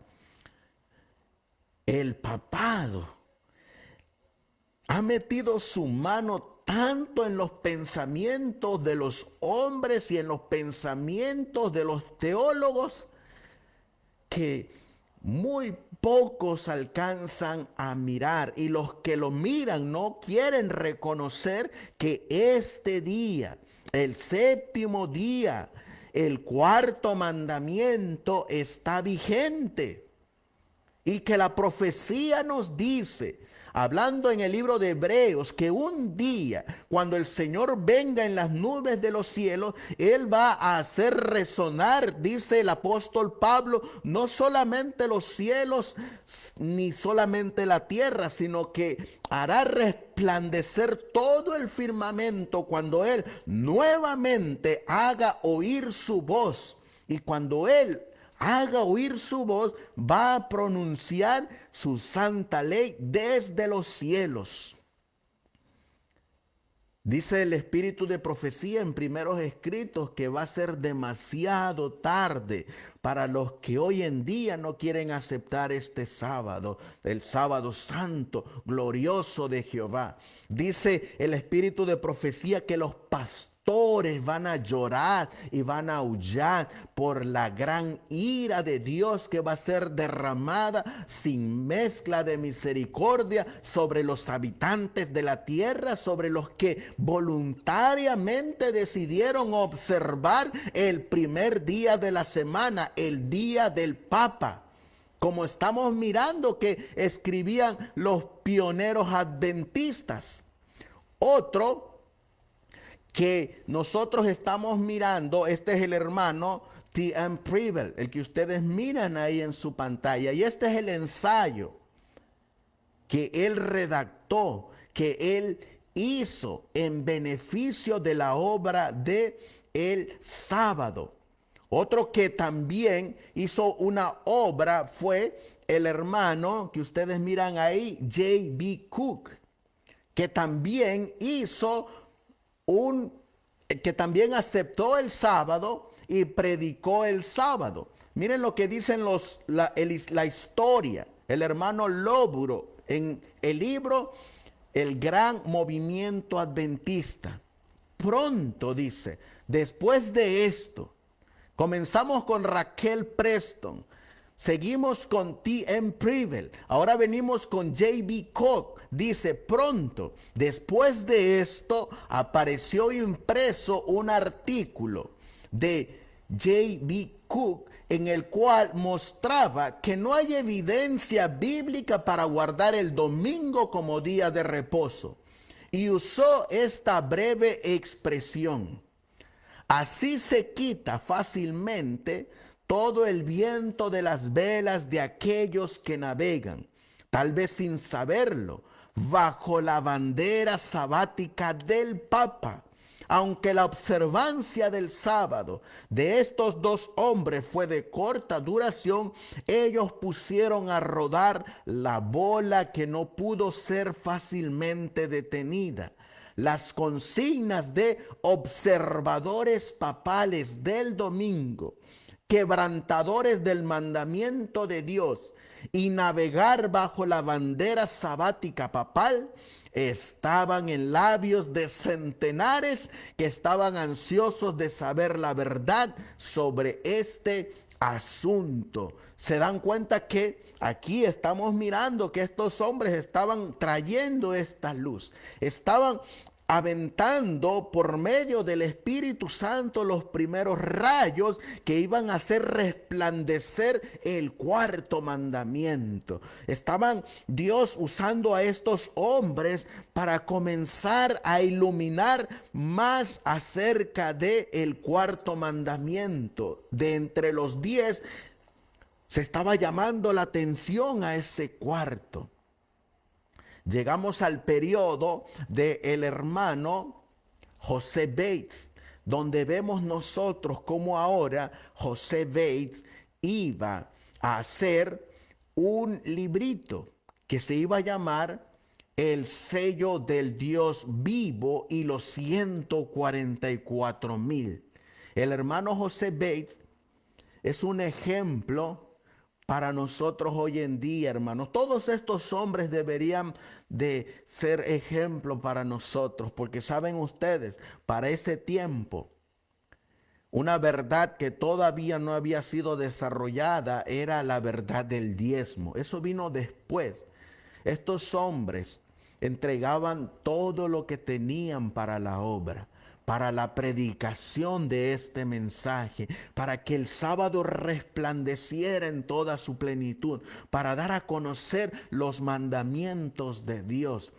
el papado ha metido su mano tanto en los pensamientos de los hombres y en los pensamientos de los teólogos que muy pocos alcanzan a mirar, y los que lo miran no quieren reconocer que este día, el 7º día, el 4º mandamiento está vigente, y que la profecía nos dice, hablando en el libro de Hebreos, que un día, cuando el Señor venga en las nubes de los cielos, Él va a hacer resonar, dice el apóstol Pablo, no solamente los cielos, ni solamente la tierra, sino que hará resplandecer todo el firmamento cuando Él nuevamente haga oír su voz. Y cuando Él haga oír su voz, va a pronunciar su santa ley desde los cielos. Dice el espíritu de profecía en primeros escritos que va a ser demasiado tarde para los que hoy en día no quieren aceptar este sábado, el sábado santo, glorioso de Jehová. Dice el espíritu de profecía que los pastores van a llorar y van a aullar por la gran ira de Dios que va a ser derramada sin mezcla de misericordia sobre los habitantes de la tierra, sobre los que voluntariamente decidieron observar el primer día de la semana, el día del Papa. Como estamos mirando que escribían los pioneros adventistas. Otro que nosotros estamos mirando, este es el hermano T.M. Preble, el que ustedes miran ahí en su pantalla, y este es el ensayo que él redactó, que él hizo en beneficio de la obra de el sábado. Otro que también hizo una obra fue el hermano que ustedes miran ahí, J.B. Cook, que también que también aceptó el sábado y predicó el sábado. Miren lo que dicen la historia, el hermano Lóburo en el libro El Gran Movimiento Adventista. Pronto, dice, después de esto, comenzamos con Raquel Preston, seguimos con T.M. Preble, ahora venimos con J.B. Cook. Dice, pronto, después de esto, apareció impreso un artículo de J.B. Cook en el cual mostraba que no hay evidencia bíblica para guardar el domingo como día de reposo. Y usó esta breve expresión: así se quita fácilmente todo el viento de las velas de aquellos que navegan, tal vez sin saberlo, bajo la bandera sabática del Papa. Aunque la observancia del sábado de estos dos hombres fue de corta duración, ellos pusieron a rodar la bola que no pudo ser fácilmente detenida. Las consignas de observadores papales del domingo, quebrantadores del mandamiento de Dios, y navegar bajo la bandera sabática papal estaban en labios de centenares que estaban ansiosos de saber la verdad sobre este asunto. Se dan cuenta que aquí estamos mirando que estos hombres estaban trayendo esta luz, estaban aventando por medio del Espíritu Santo los primeros rayos que iban a hacer resplandecer el cuarto mandamiento. Estaban Dios usando a estos hombres para comenzar a iluminar más acerca de el cuarto mandamiento. De entre los 10 se estaba llamando la atención a ese cuarto. Llegamos al periodo del hermano José Bates, donde vemos nosotros cómo ahora José Bates iba a hacer un librito que se iba a llamar El sello del Dios vivo y los 144,000. El hermano José Bates es un ejemplo para nosotros hoy en día, hermanos. Todos estos hombres deberían de ser ejemplo para nosotros, porque saben ustedes, para ese tiempo, una verdad que todavía no había sido desarrollada era la verdad del diezmo. Eso vino después. Estos hombres entregaban todo lo que tenían para la obra, para la predicación de este mensaje, para que el sábado resplandeciera en toda su plenitud, para dar a conocer los mandamientos de Dios,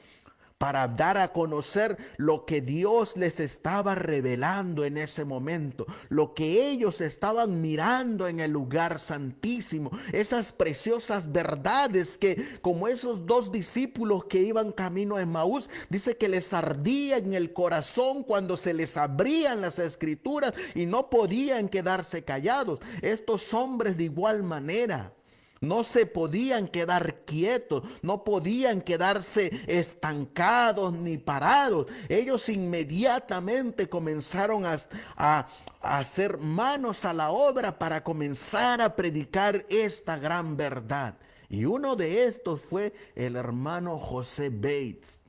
para dar a conocer lo que Dios les estaba revelando en ese momento, lo que ellos estaban mirando en el lugar santísimo, esas preciosas verdades que, como esos dos discípulos que iban camino a Emaús, dice que les ardía en el corazón cuando se les abrían las escrituras y no podían quedarse callados. Estos hombres de igual manera no se podían quedar quietos, no podían quedarse estancados ni parados. Ellos inmediatamente comenzaron a hacer manos a la obra para comenzar a predicar esta gran verdad. Y uno de estos fue el hermano José Bates.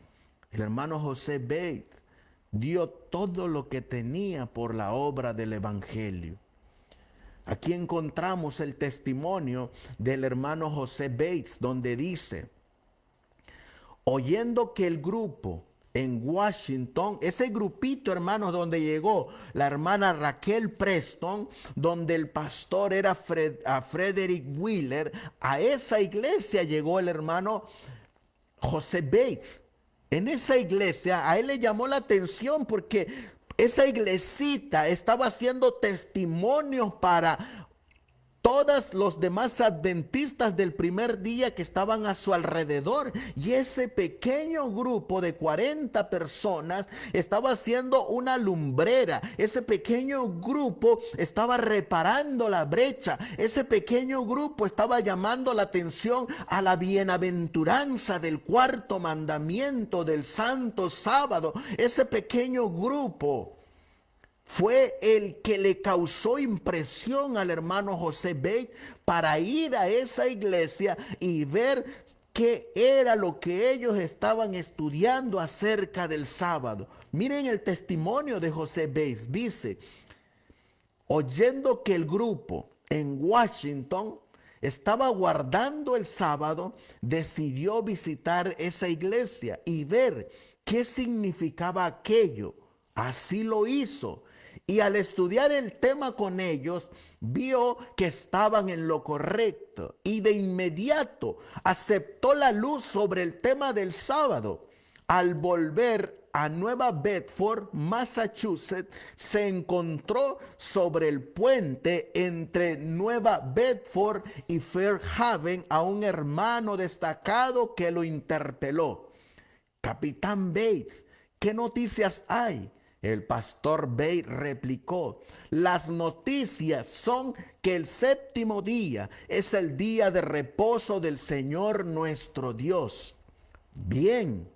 El hermano José Bates dio todo lo que tenía por la obra del evangelio. Aquí encontramos el testimonio del hermano José Bates, donde dice: oyendo que el grupo en Washington, ese grupito, hermanos, donde llegó la hermana Raquel Preston, donde el pastor era Frederick Wheeler, a esa iglesia llegó el hermano José Bates. En esa iglesia a él le llamó la atención porque esa iglesita estaba haciendo testimonios para todos los demás adventistas del primer día que estaban a su alrededor. Y ese pequeño grupo de 40 personas estaba haciendo una lumbrera. Ese pequeño grupo estaba reparando la brecha. Ese pequeño grupo estaba llamando la atención a la bienaventuranza del cuarto mandamiento del santo sábado. Ese pequeño grupo fue el que le causó impresión al hermano José Bates para ir a esa iglesia y ver qué era lo que ellos estaban estudiando acerca del sábado. Miren el testimonio de José Bates. Dice: oyendo que el grupo en Washington estaba guardando el sábado, decidió visitar esa iglesia y ver qué significaba aquello. Así lo hizo. Y al estudiar el tema con ellos, vio que estaban en lo correcto y de inmediato aceptó la luz sobre el tema del sábado. Al volver a Nueva Bedford, Massachusetts, se encontró sobre el puente entre Nueva Bedford y Fairhaven a un hermano destacado que lo interpeló: Capitán Bates, ¿qué noticias hay? El pastor Bates replicó: las noticias son que el séptimo día es el día de reposo del Señor nuestro Dios. Bien,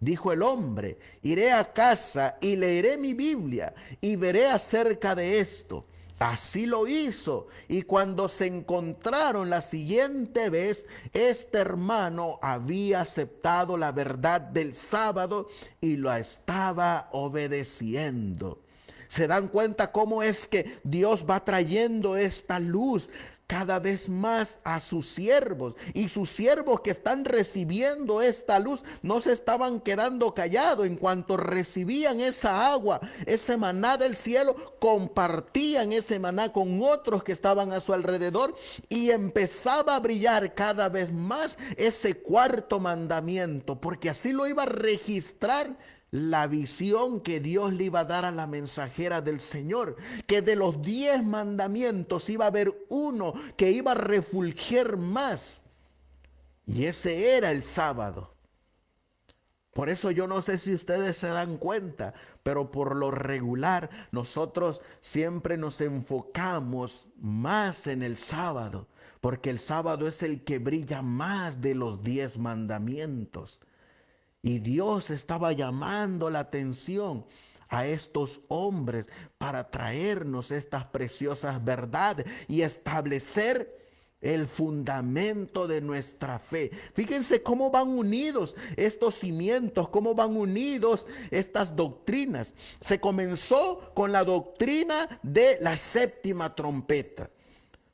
dijo el hombre, iré a casa y leeré mi Biblia y veré acerca de esto. Así lo hizo, y cuando se encontraron la siguiente vez, este hermano había aceptado la verdad del sábado y lo estaba obedeciendo. ¿Se dan cuenta cómo es que Dios va trayendo esta luz cada vez más a sus siervos? Y sus siervos que están recibiendo esta luz no se estaban quedando callados. En cuanto recibían esa agua, ese maná del cielo, compartían ese maná con otros que estaban a su alrededor y empezaba a brillar cada vez más ese cuarto mandamiento, porque así lo iba a registrar la visión que Dios le iba a dar a la mensajera del Señor, que de los 10 mandamientos iba a haber uno que iba a refulgir más, y ese era el sábado. Por eso yo no sé si ustedes se dan cuenta, pero por lo regular nosotros siempre nos enfocamos más en el sábado, porque el sábado es el que brilla más de los 10 mandamientos. Y Dios estaba llamando la atención a estos hombres para traernos estas preciosas verdades y establecer el fundamento de nuestra fe. Fíjense cómo van unidos estos cimientos, cómo van unidos estas doctrinas. Se comenzó con la doctrina de la séptima trompeta.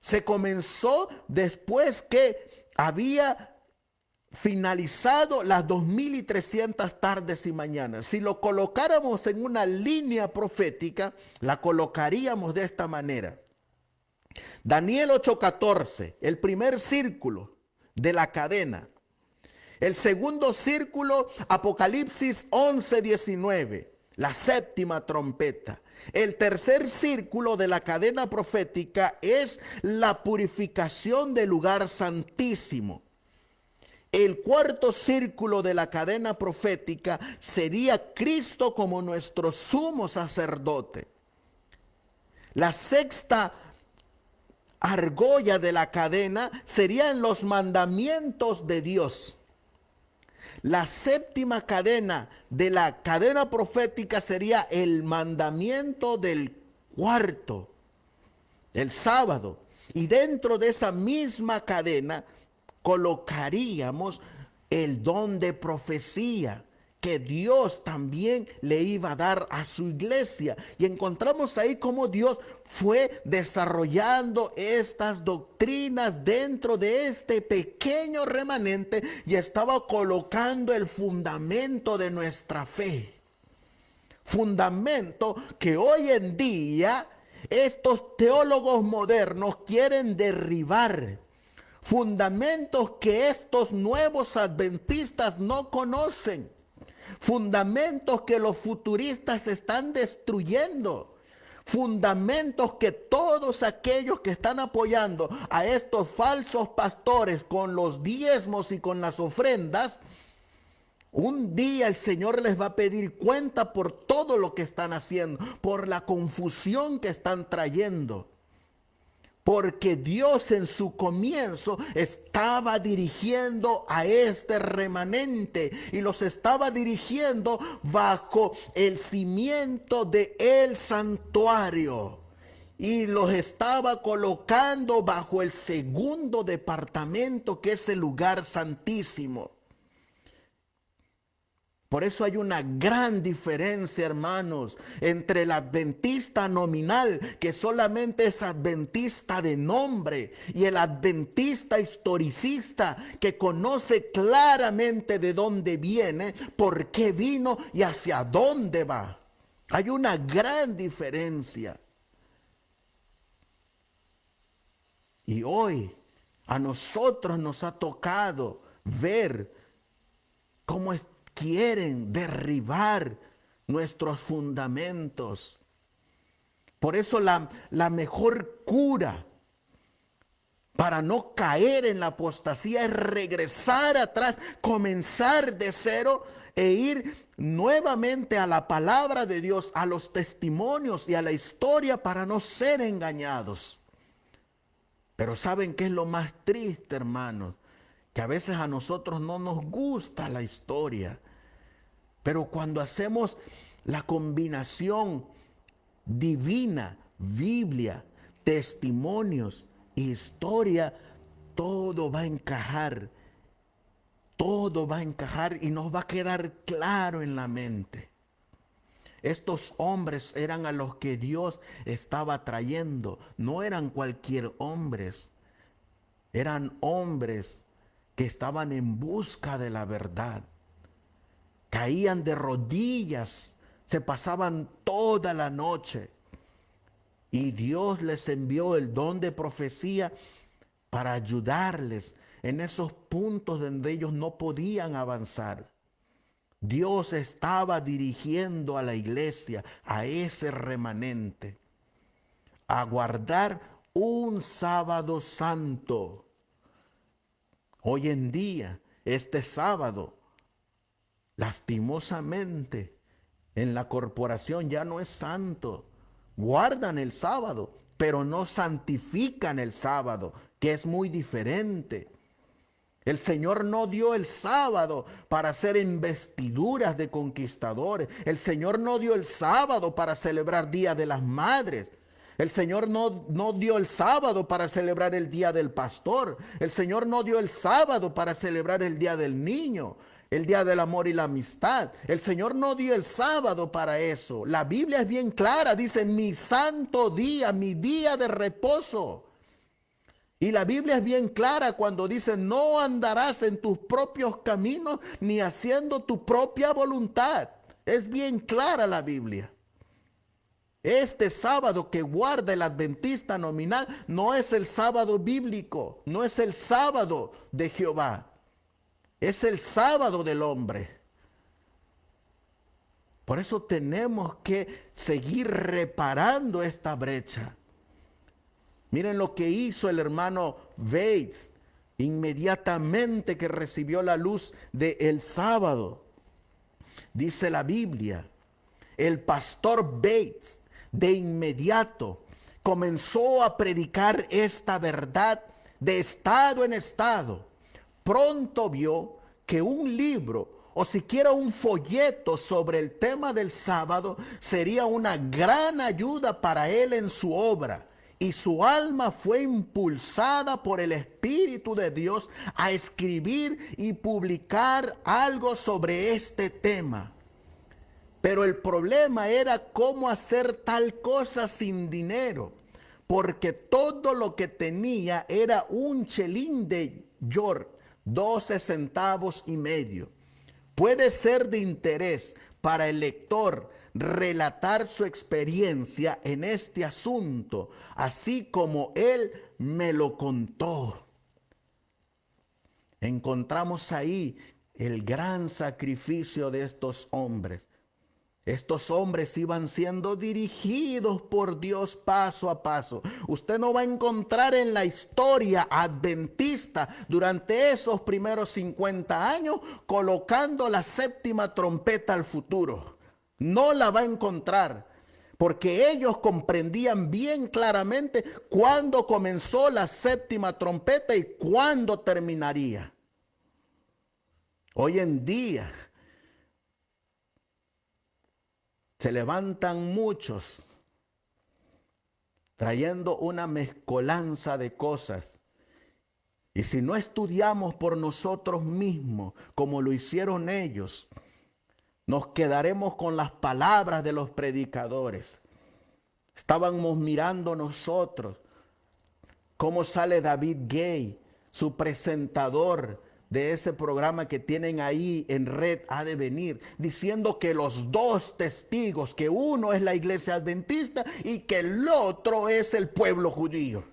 Se comenzó después que había finalizado las 2300 tardes y mañanas. Si lo colocáramos en una línea profética, la colocaríamos de esta manera. Daniel 8:14, el primer círculo de la cadena. El segundo círculo, Apocalipsis 11:19, la séptima trompeta. El tercer círculo de la cadena profética es la purificación del lugar santísimo. El cuarto círculo de la cadena profética sería Cristo como nuestro sumo sacerdote. La sexta argolla de la cadena serían los mandamientos de Dios. La séptima cadena de la cadena profética sería el mandamiento del cuarto, el sábado. Y dentro de esa misma cadena colocaríamos el don de profecía que Dios también le iba a dar a su iglesia. Y encontramos ahí cómo Dios fue desarrollando estas doctrinas dentro de este pequeño remanente y estaba colocando el fundamento de nuestra fe. Fundamento que hoy en día estos teólogos modernos quieren derribar. Fundamentos que estos nuevos adventistas no conocen. Fundamentos que los futuristas están destruyendo. Fundamentos que todos aquellos que están apoyando a estos falsos pastores con los diezmos y con las ofrendas, un día el Señor les va a pedir cuenta por todo lo que están haciendo, por la confusión que están trayendo. Porque Dios en su comienzo estaba dirigiendo a este remanente y los estaba dirigiendo bajo el cimiento del santuario. Y los estaba colocando bajo el segundo departamento, que es el lugar santísimo. Por eso hay una gran diferencia, hermanos, entre el adventista nominal, que solamente es adventista de nombre, y el adventista historicista, que conoce claramente de dónde viene, por qué vino y hacia dónde va. Hay una gran diferencia. Y hoy a nosotros nos ha tocado ver cómo quieren derribar nuestros fundamentos. Por eso la mejor cura para no caer en la apostasía es regresar atrás, comenzar de cero e ir nuevamente a la palabra de Dios, a los testimonios y a la historia para no ser engañados. Pero ¿saben qué es lo más triste, hermanos? Que a veces a nosotros no nos gusta la historia. Pero cuando hacemos la combinación divina, Biblia, testimonios, historia, todo va a encajar. Todo va a encajar y nos va a quedar claro en la mente. Estos hombres eran a los que Dios estaba trayendo. No eran cualquier hombres. Eran hombres que estaban en busca de la verdad. Caían de rodillas, se pasaban toda la noche. Y Dios les envió el don de profecía para ayudarles en esos puntos donde ellos no podían avanzar. Dios estaba dirigiendo a la iglesia, a ese remanente, a guardar un sábado santo. Hoy en día, este sábado, lastimosamente, en la corporación ya no es santo. Guardan el sábado, pero no santifican el sábado, que es muy diferente. El Señor no dio el sábado para hacer investiduras de conquistadores. El Señor no dio el sábado para celebrar Día de las Madres. El Señor no dio el sábado para celebrar el Día del Pastor. El Señor no dio el sábado para celebrar el Día del Niño, el Día del Amor y la Amistad. El Señor no dio el sábado para eso. La Biblia es bien clara, dice, mi santo día, mi día de reposo. Y la Biblia es bien clara cuando dice, no andarás en tus propios caminos ni haciendo tu propia voluntad. Es bien clara la Biblia. Este sábado que guarda el adventista nominal no es el sábado bíblico, no es el sábado de Jehová. Es el sábado del hombre. Por eso tenemos que seguir reparando esta brecha. Miren lo que hizo el hermano Bates inmediatamente que recibió la luz del sábado. Dice la Biblia, el pastor Bates de inmediato comenzó a predicar esta verdad de estado en estado. Pronto vio que un libro o siquiera un folleto sobre el tema del sábado sería una gran ayuda para él en su obra. Y su alma fue impulsada por el Espíritu de Dios a escribir y publicar algo sobre este tema. Pero el problema era cómo hacer tal cosa sin dinero, porque todo lo que tenía era un chelín de York, 12 centavos y medio. Puede ser de interés para el lector relatar su experiencia en este asunto, así como él me lo contó. Encontramos ahí el gran sacrificio de estos hombres. Estos hombres iban siendo dirigidos por Dios paso a paso. Usted no va a encontrar en la historia adventista durante esos primeros 50 años colocando la séptima trompeta al futuro. No la va a encontrar, porque ellos comprendían bien claramente cuándo comenzó la séptima trompeta y cuándo terminaría. Hoy en día se levantan muchos trayendo una mezcolanza de cosas. Y si no estudiamos por nosotros mismos, como lo hicieron ellos, nos quedaremos con las palabras de los predicadores. Estábamos mirando nosotros cómo sale David Gay, su presentador de ese programa que tienen ahí en Red Ha de Venir, diciendo que los dos testigos, que uno es la iglesia adventista y que el otro es el pueblo judío.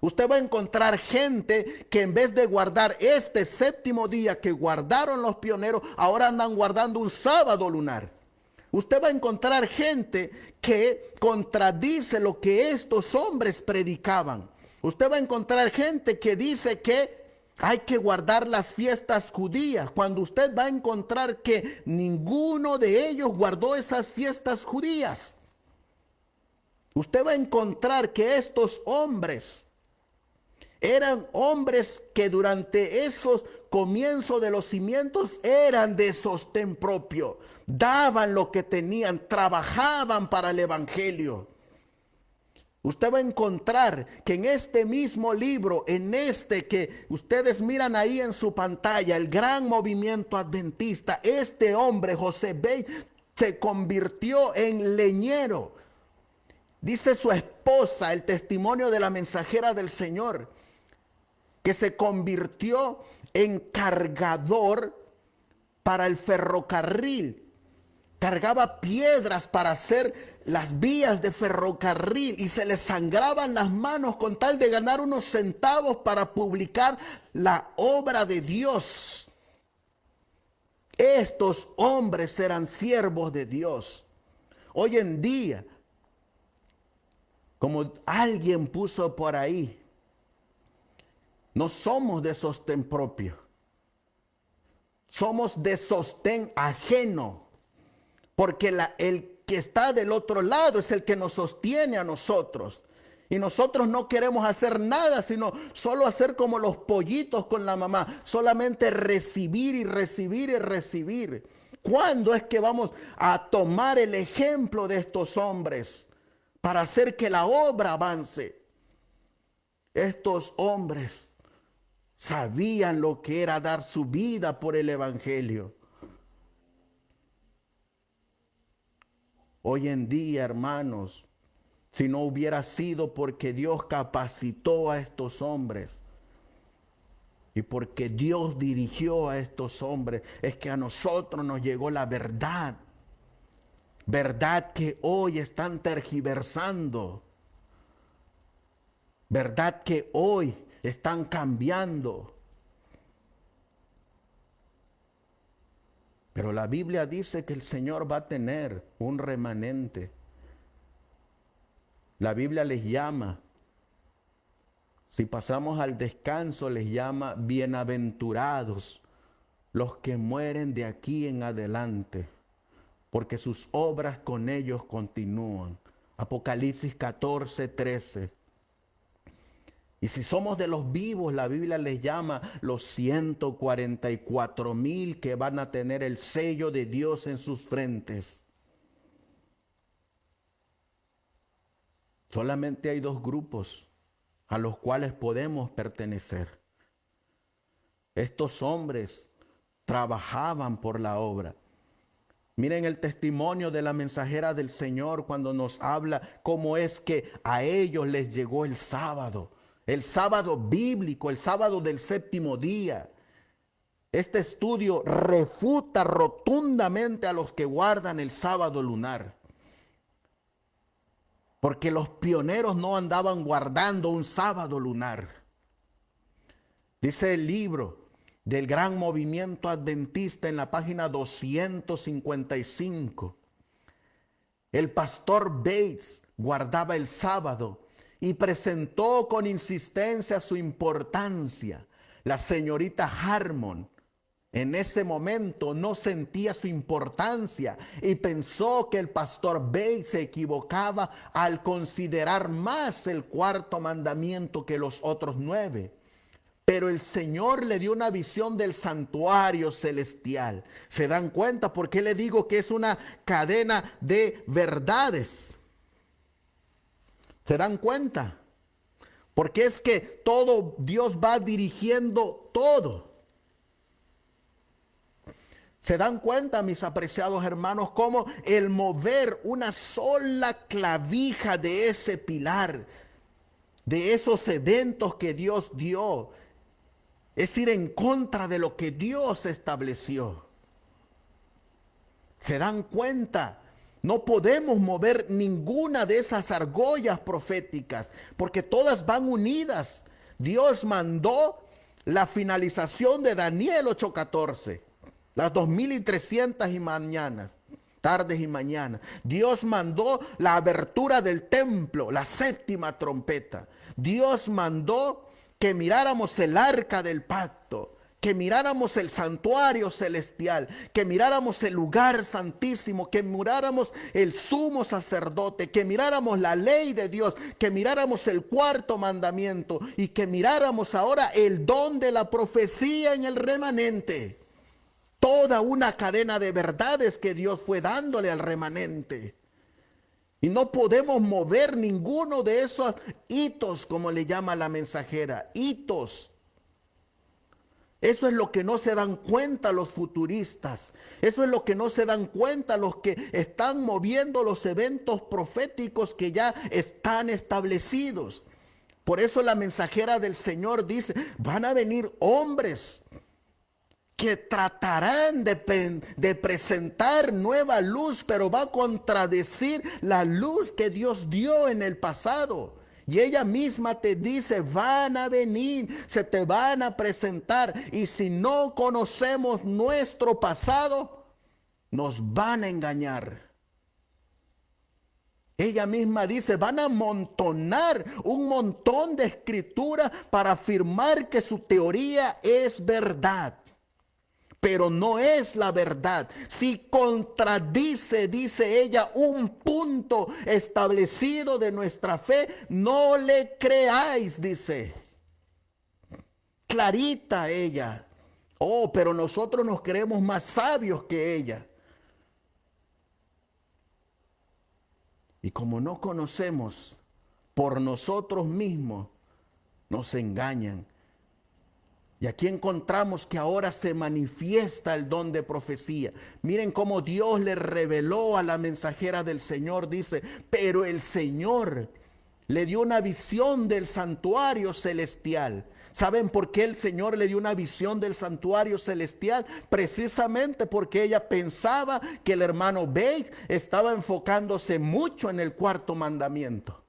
Usted va a encontrar gente que en vez de guardar este séptimo día que guardaron los pioneros, ahora andan guardando un sábado lunar. Usted va a encontrar gente que contradice lo que estos hombres predicaban. Usted va a encontrar gente que dice que hay que guardar las fiestas judías, cuando usted va a encontrar que ninguno de ellos guardó esas fiestas judías. Usted va a encontrar que estos hombres eran hombres que durante esos comienzos de los cimientos eran de sostén propio, daban lo que tenían, trabajaban para el evangelio. Usted va a encontrar que en este mismo libro, en este que ustedes miran ahí en su pantalla, el gran movimiento adventista, este hombre, José Bates, se convirtió en leñero. Dice su esposa, el testimonio de la mensajera del Señor, que se convirtió en cargador para el ferrocarril. Cargaba piedras para hacer las vías de ferrocarril y se le sangraban las manos con tal de ganar unos centavos para publicar la obra de Dios. Estos hombres eran siervos de Dios. Hoy en día, como alguien puso por ahí, no somos de sostén propio. somos de sostén ajeno, porque el que está del otro lado es el que nos sostiene a nosotros. Y nosotros no queremos hacer nada, sino solo hacer como los pollitos con la mamá, solamente recibir y recibir y recibir. ¿Cuándo es que vamos a tomar el ejemplo de estos hombres para hacer que la obra avance? Estos hombres sabían lo que era dar su vida por el evangelio. Hoy en día, hermanos, si no hubiera sido porque Dios capacitó a estos hombres y porque Dios dirigió a estos hombres, es que a nosotros nos llegó la verdad. Verdad que hoy están tergiversando. Verdad que hoy están cambiando. Pero la Biblia dice que el Señor va a tener un remanente. La Biblia les llama, si pasamos al descanso, les llama bienaventurados los que mueren de aquí en adelante, porque sus obras con ellos continúan. Apocalipsis 14, 13. Y si somos de los vivos, la Biblia les llama los 144,000 que van a tener el sello de Dios en sus frentes. Solamente hay dos grupos a los cuales podemos pertenecer. Estos hombres trabajaban por la obra. Miren el testimonio de la mensajera del Señor cuando nos habla cómo es que a ellos les llegó el sábado bíblico, el sábado del séptimo día. Este estudio refuta rotundamente a los que guardan el sábado lunar. Porque los pioneros no andaban guardando un sábado lunar. Dice el libro del Gran Movimiento Adventista en la página 255. El pastor Bates guardaba el sábado y presentó con insistencia su importancia. La señorita Harmon en ese momento no sentía su importancia y pensó que el pastor Bates se equivocaba al considerar más el cuarto mandamiento que los otros 9. Pero el Señor le dio una visión del santuario celestial. ¿Se dan cuenta por qué le digo que es una cadena de verdades? ¿Se dan cuenta? Porque es que todo, Dios va dirigiendo todo. ¿Se dan cuenta, mis apreciados hermanos, cómo el mover una sola clavija de ese pilar, de esos eventos que Dios dio, es ir en contra de lo que Dios estableció? ¿Se dan cuenta? No podemos mover ninguna de esas argollas proféticas, porque todas van unidas. Dios mandó la finalización de Daniel 8:14. Las 2300 y mañanas, tardes y mañanas. Dios mandó la abertura del templo, la séptima trompeta. Dios mandó que miráramos el arca del pacto, que miráramos el santuario celestial, que miráramos el lugar santísimo, que miráramos el sumo sacerdote, que miráramos la ley de Dios, que miráramos el cuarto mandamiento y que miráramos ahora el don de la profecía en el remanente. Toda una cadena de verdades que Dios fue dándole al remanente. Y no podemos mover ninguno de esos hitos, como le llama la mensajera, hitos. Eso es lo que no se dan cuenta los futuristas. Eso es lo que no se dan cuenta los que están moviendo los eventos proféticos que ya están establecidos. Por eso la mensajera del Señor dice, van a venir hombres que tratarán de presentar nueva luz, pero va a contradecir la luz que Dios dio en el pasado. Y ella misma te dice, van a venir, se te van a presentar. Y si no conocemos nuestro pasado, nos van a engañar. Ella misma dice, van a amontonar un montón de escritura para afirmar que su teoría es verdad. pero no es la verdad. Si contradice, dice ella, un punto establecido de nuestra fe, no le creáis, dice. Clarita ella. Oh, pero nosotros nos creemos más sabios que ella. Y como no conocemos por nosotros mismos, nos engañan. Y aquí encontramos que ahora se manifiesta el don de profecía. Miren cómo Dios le reveló a la mensajera del Señor, dice, pero el Señor le dio una visión del santuario celestial. ¿Saben por qué el Señor le dio una visión del santuario celestial? Precisamente porque ella pensaba que el hermano Bates estaba enfocándose mucho en el cuarto mandamiento.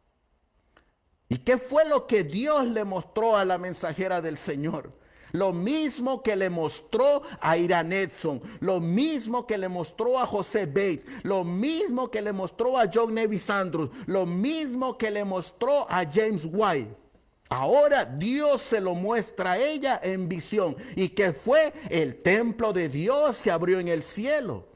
¿Y qué fue lo que Dios le mostró a la mensajera del Señor? Lo mismo que le mostró a Irán Edson, lo mismo que le mostró a José Bates, lo mismo que le mostró a John Nevis Andrews, lo mismo que le mostró a James White. Ahora Dios se lo muestra a ella en visión. ¿Y qué fue? El templo de Dios se abrió en el cielo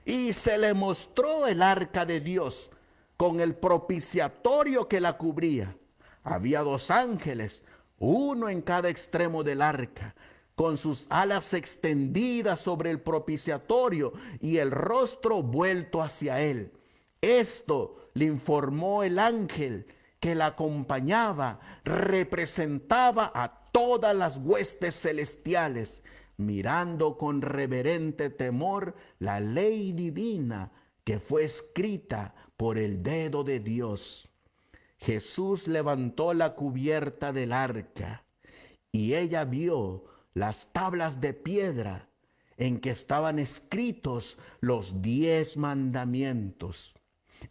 y se le mostró el arca de Dios con el propiciatorio que la cubría. Había 2 ángeles, uno en cada extremo del arca, con sus alas extendidas sobre el propiciatorio y el rostro vuelto hacia él. Esto le informó el ángel que la acompañaba, representaba a todas las huestes celestiales, mirando con reverente temor la ley divina que fue escrita por el dedo de Dios. Jesús levantó la cubierta del arca y ella vio las tablas de piedra en que estaban escritos los 10 mandamientos.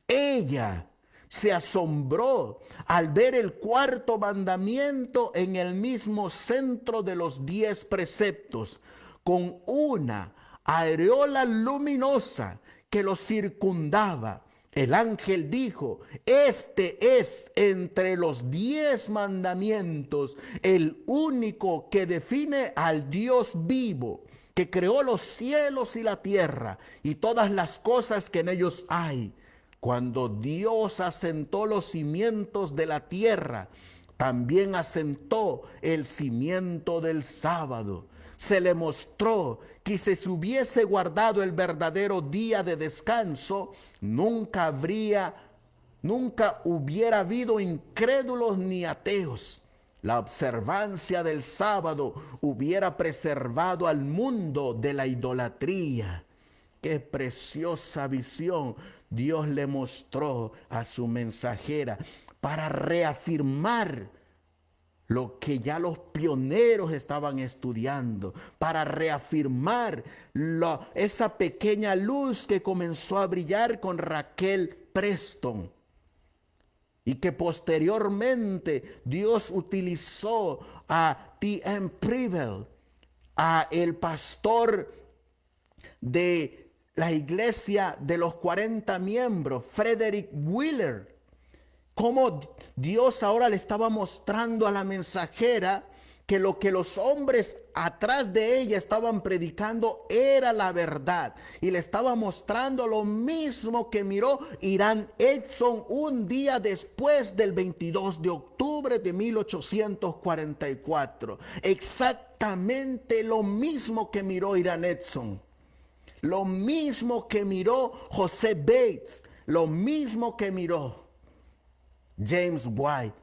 Ella se asombró al ver el cuarto mandamiento en el mismo centro de los 10 preceptos, con una aureola luminosa que lo circundaba. El ángel dijo, este es entre los 10 mandamientos el único que define al Dios vivo, que creó los cielos y la tierra y todas las cosas que en ellos hay. Cuando Dios asentó los cimientos de la tierra, también asentó el cimiento del sábado. Se le mostró que si se hubiese guardado el verdadero día de descanso, nunca hubiera habido incrédulos ni ateos. La observancia del sábado hubiera preservado al mundo de la idolatría. Qué preciosa visión Dios le mostró a su mensajera para reafirmar lo que ya los pioneros estaban estudiando, para reafirmar esa pequeña luz que comenzó a brillar con Raquel Preston y que posteriormente Dios utilizó a T.M. Preble, a el pastor de la iglesia de los 40 miembros, Frederick Wheeler. Cómo Dios ahora le estaba mostrando a la mensajera que lo que los hombres atrás de ella estaban predicando era la verdad. Y le estaba mostrando lo mismo que miró Irán Edson un día después del 22 de octubre de 1844. Exactamente lo mismo que miró Irán Edson. Lo mismo que miró José Bates. Lo mismo que miró James White.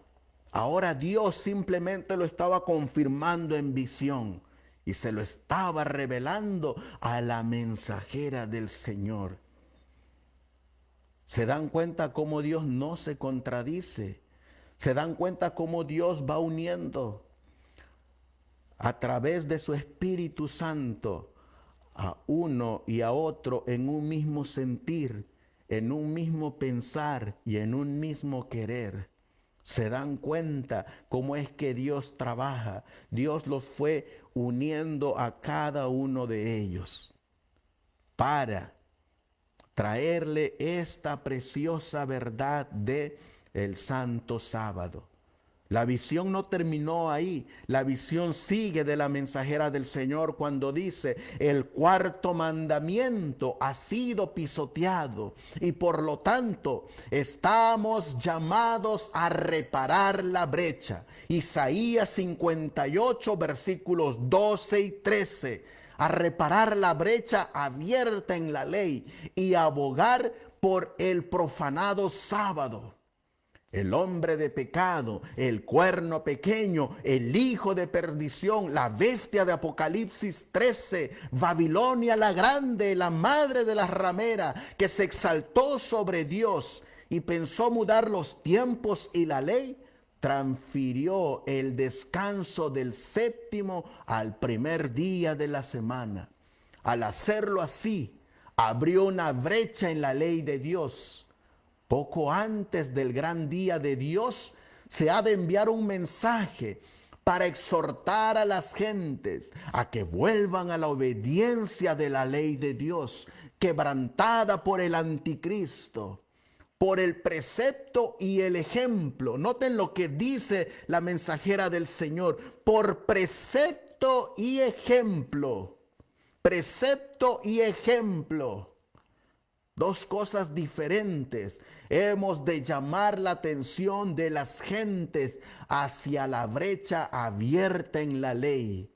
Ahora Dios simplemente lo estaba confirmando en visión y se lo estaba revelando a la mensajera del Señor. ¿Se dan cuenta cómo Dios no se contradice? ¿Se dan cuenta cómo Dios va uniendo a través de su Espíritu Santo a uno y a otro en un mismo sentir, en un mismo pensar y en un mismo querer? ¿Se dan cuenta cómo es que Dios trabaja? Dios los fue uniendo a cada uno de ellos para traerle esta preciosa verdad de el Santo Sábado. La visión no terminó ahí. La visión sigue de la mensajera del Señor cuando dice: el cuarto mandamiento ha sido pisoteado y por lo tanto estamos llamados a reparar la brecha. Isaías 58 versículos 12 y 13. A reparar la brecha abierta en la ley y abogar por el profanado sábado. El hombre de pecado, el cuerno pequeño, el hijo de perdición, la bestia de Apocalipsis 13, Babilonia la grande, la madre de las rameras, que se exaltó sobre Dios y pensó mudar los tiempos y la ley, transfirió el descanso del séptimo al primer día de la semana. Al hacerlo así, abrió una brecha en la ley de Dios. Poco antes del gran día de Dios, se ha de enviar un mensaje para exhortar a las gentes a que vuelvan a la obediencia de la ley de Dios, quebrantada por el anticristo, por el precepto y el ejemplo. Noten lo que dice la mensajera del Señor: por precepto y ejemplo. Precepto y ejemplo. Dos cosas diferentes. Hemos de llamar la atención de las gentes hacia la brecha abierta en la ley.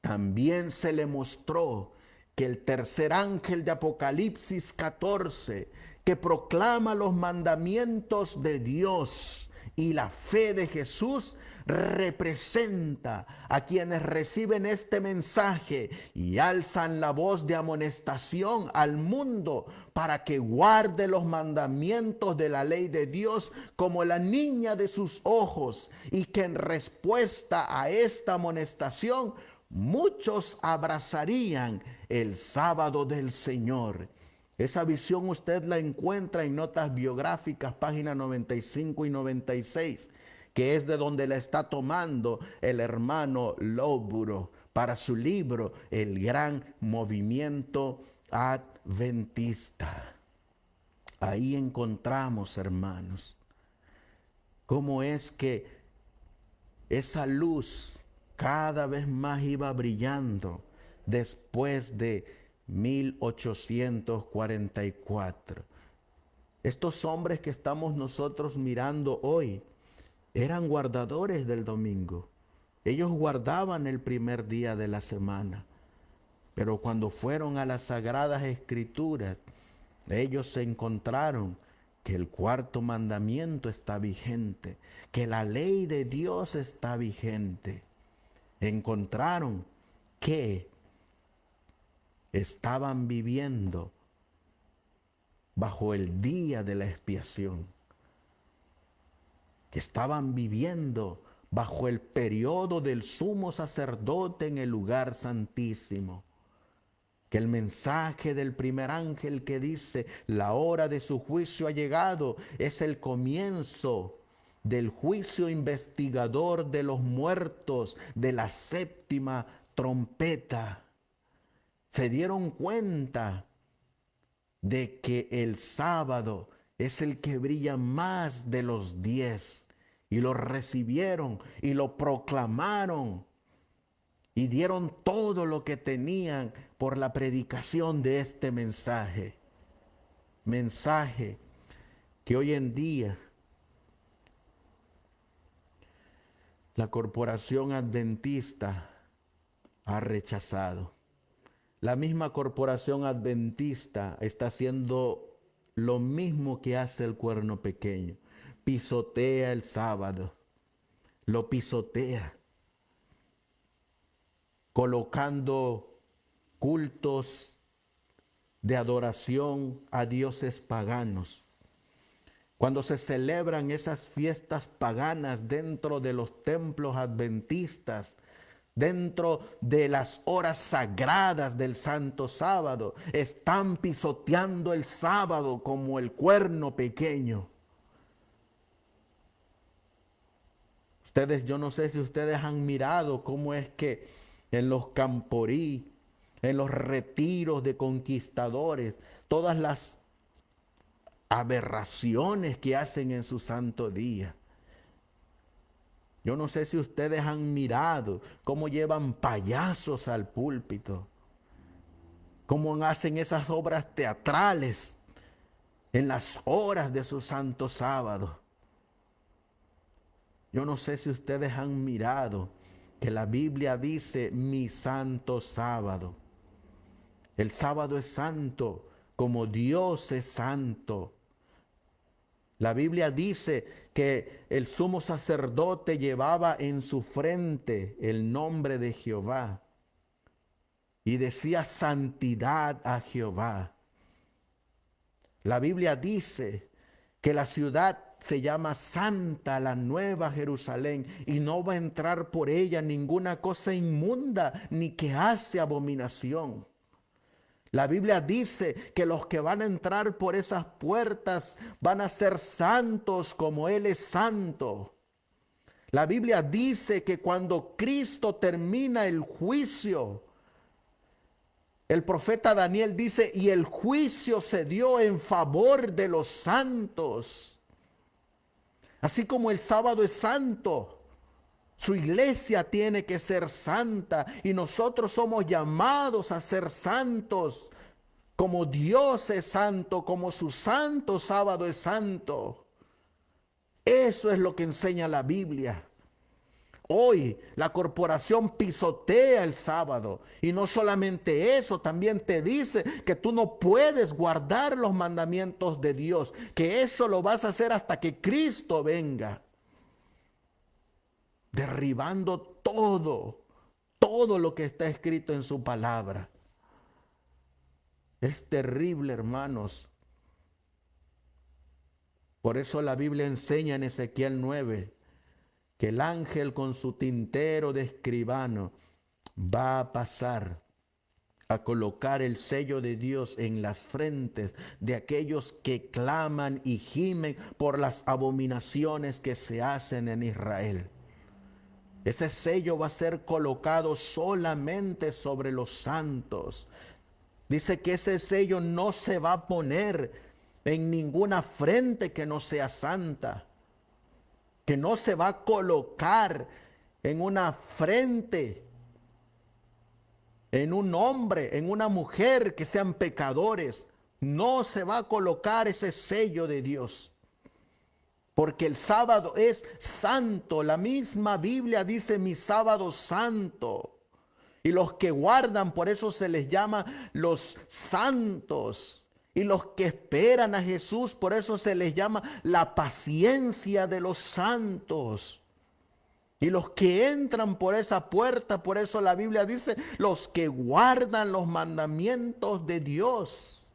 También se le mostró que el tercer ángel de Apocalipsis 14, que proclama los mandamientos de Dios y la fe de Jesús, representa a quienes reciben este mensaje y alzan la voz de amonestación al mundo para que guarde los mandamientos de la ley de Dios como la niña de sus ojos, y que en respuesta a esta amonestación muchos abrazarían el sábado del Señor. Esa visión usted la encuentra en Notas Biográficas, páginas 95 y 96, que es de donde la está tomando el hermano Lowborough para su libro El Gran Movimiento Adventista. Ahí encontramos, hermanos, cómo es que esa luz cada vez más iba brillando después de 1844. Estos hombres que estamos nosotros mirando hoy eran guardadores del domingo. Ellos guardaban el primer día de la semana. Pero cuando fueron a las Sagradas Escrituras, ellos se encontraron que el cuarto mandamiento está vigente, que la ley de Dios está vigente. Encontraron que estaban viviendo bajo el día de la expiación, que estaban viviendo bajo el periodo del sumo sacerdote en el lugar santísimo, que el mensaje del primer ángel que dice: la hora de su juicio ha llegado, es el comienzo del juicio investigador de los muertos, de la séptima trompeta. Se dieron cuenta de que el sábado es el que brilla más de los 10, y lo recibieron y lo proclamaron y dieron todo lo que tenían por la predicación de este mensaje. Mensaje que hoy en día la corporación adventista ha rechazado. La misma corporación adventista está haciendo lo mismo que hace el cuerno pequeño. Pisotea el sábado, lo pisotea, colocando cultos de adoración a dioses paganos. Cuando se celebran esas fiestas paganas dentro de los templos adventistas, dentro de las horas sagradas del Santo Sábado, están pisoteando el sábado como el cuerno pequeño. Yo no sé si ustedes han mirado cómo es que en los camporí, en los retiros de conquistadores, todas las aberraciones que hacen en su santo día. Yo no sé si ustedes han mirado cómo llevan payasos al púlpito, cómo hacen esas obras teatrales en las horas de su santo sábado. Yo no sé si ustedes han mirado que la Biblia dice mi santo sábado. El sábado es santo como Dios es santo. La Biblia dice que el sumo sacerdote llevaba en su frente el nombre de Jehová y decía santidad a Jehová. La Biblia dice que la ciudad se llama Santa, la Nueva Jerusalén, y no va a entrar por ella ninguna cosa inmunda ni que hace abominación. La Biblia dice que los que van a entrar por esas puertas van a ser santos como Él es santo. La Biblia dice que cuando Cristo termina el juicio, el profeta Daniel dice, y el juicio se dio en favor de los santos. Así como el sábado es santo, su iglesia tiene que ser santa y nosotros somos llamados a ser santos como Dios es santo, como su santo sábado es santo. Eso es lo que enseña la Biblia. Hoy la corporación pisotea el sábado y no solamente eso, también te dice que tú no puedes guardar los mandamientos de Dios, que eso lo vas a hacer hasta que Cristo venga. Derribando todo lo que está escrito en su palabra. Es terrible, hermanos. Por eso la Biblia enseña en Ezequiel 9 que el ángel con su tintero de escribano va a pasar a colocar el sello de Dios en las frentes de aquellos que claman y gimen por las abominaciones que se hacen en Israel. Ese sello va a ser colocado solamente sobre los santos. Dice que ese sello no se va a poner en ninguna frente que no sea santa. Que no se va a colocar en una frente, en un hombre, en una mujer que sean pecadores. No se va a colocar ese sello de Dios. Porque el sábado es santo. La misma Biblia dice mi sábado santo. Y los que guardan, por eso se les llama los santos. Y los que esperan a Jesús, por eso se les llama la paciencia de los santos. Y los que entran por esa puerta, por eso la Biblia dice, los que guardan los mandamientos de Dios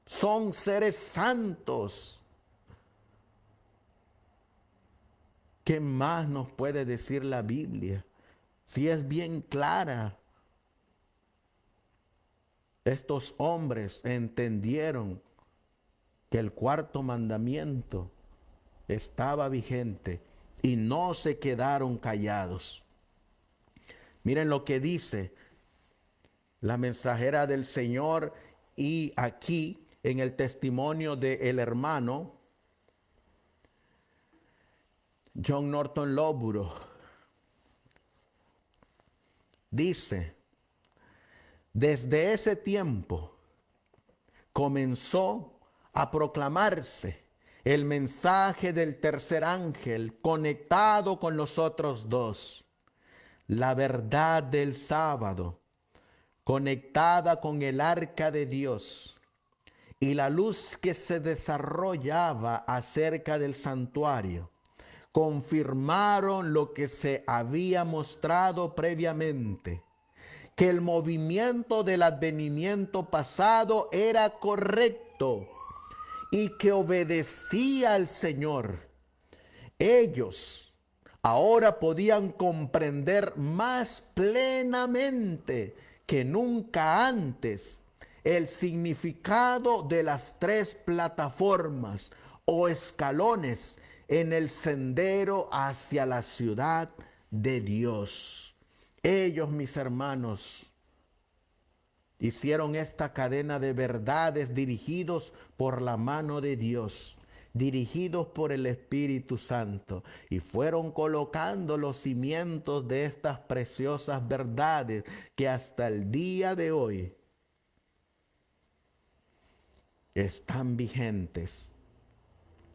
son seres santos. ¿Qué más nos puede decir la Biblia? Si es bien clara. Estos hombres entendieron que el cuarto mandamiento estaba vigente y no se quedaron callados. Miren lo que dice la mensajera del Señor y aquí en el testimonio del hermano John Norton Lowborough. Dice, desde ese tiempo comenzó a proclamarse el mensaje del tercer ángel conectado con los otros dos. La verdad del sábado conectada con el arca de Dios y la luz que se desarrollaba acerca del santuario confirmaron lo que se había mostrado previamente, que el movimiento del advenimiento pasado era correcto y que obedecía al Señor. Ellos ahora podían comprender más plenamente que nunca antes el significado de las tres plataformas o escalones en el sendero hacia la ciudad de Dios. Ellos, mis hermanos, hicieron esta cadena de verdades dirigidos por la mano de Dios. dirigidos por el Espíritu Santo, y fueron colocando los cimientos de estas preciosas verdades que hasta el día de hoy están vigentes.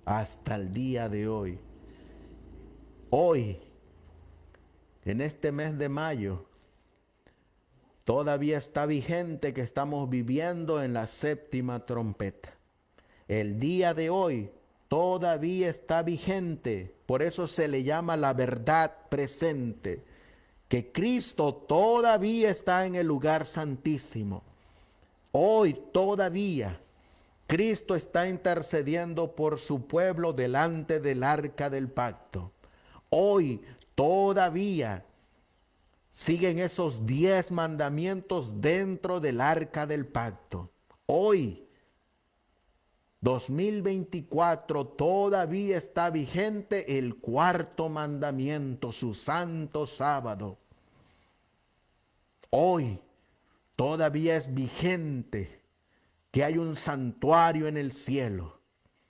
Hasta el día de hoy. Hoy, en este mes de mayo, todavía está vigente que estamos viviendo en la séptima trompeta. El día de hoy todavía está vigente. Por eso se le llama la verdad presente. Que Cristo todavía está en el lugar santísimo. Hoy todavía Cristo está intercediendo por su pueblo delante del arca del pacto. Hoy todavía siguen esos 10 mandamientos dentro del arca del pacto. Hoy, 2024, todavía está vigente el cuarto mandamiento, su santo sábado. Hoy todavía es vigente que hay un santuario en el cielo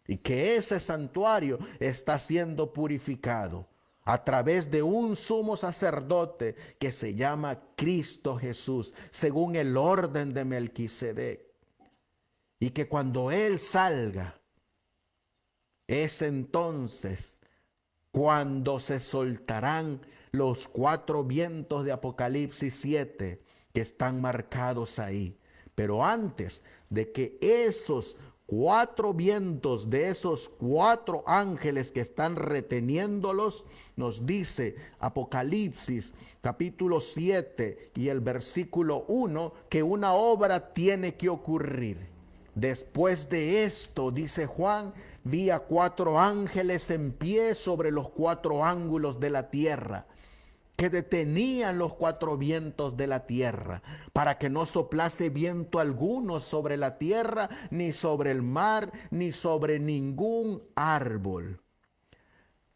y que ese santuario está siendo purificado a través de un sumo sacerdote que se llama Cristo Jesús, según el orden de Melquisedec. Y que cuando Él salga, es entonces cuando se soltarán los 4 vientos de Apocalipsis 7 que están marcados ahí. Pero antes de que esos 4 vientos de esos 4 ángeles que están reteniéndolos, nos dice Apocalipsis capítulo 7 y el versículo 1, que una obra tiene que ocurrir. Después de esto, dice Juan, vi a 4 ángeles en pie sobre los 4 ángulos de la tierra, que detenían los 4 vientos de la tierra, para que no soplase viento alguno sobre la tierra, ni sobre el mar, ni sobre ningún árbol.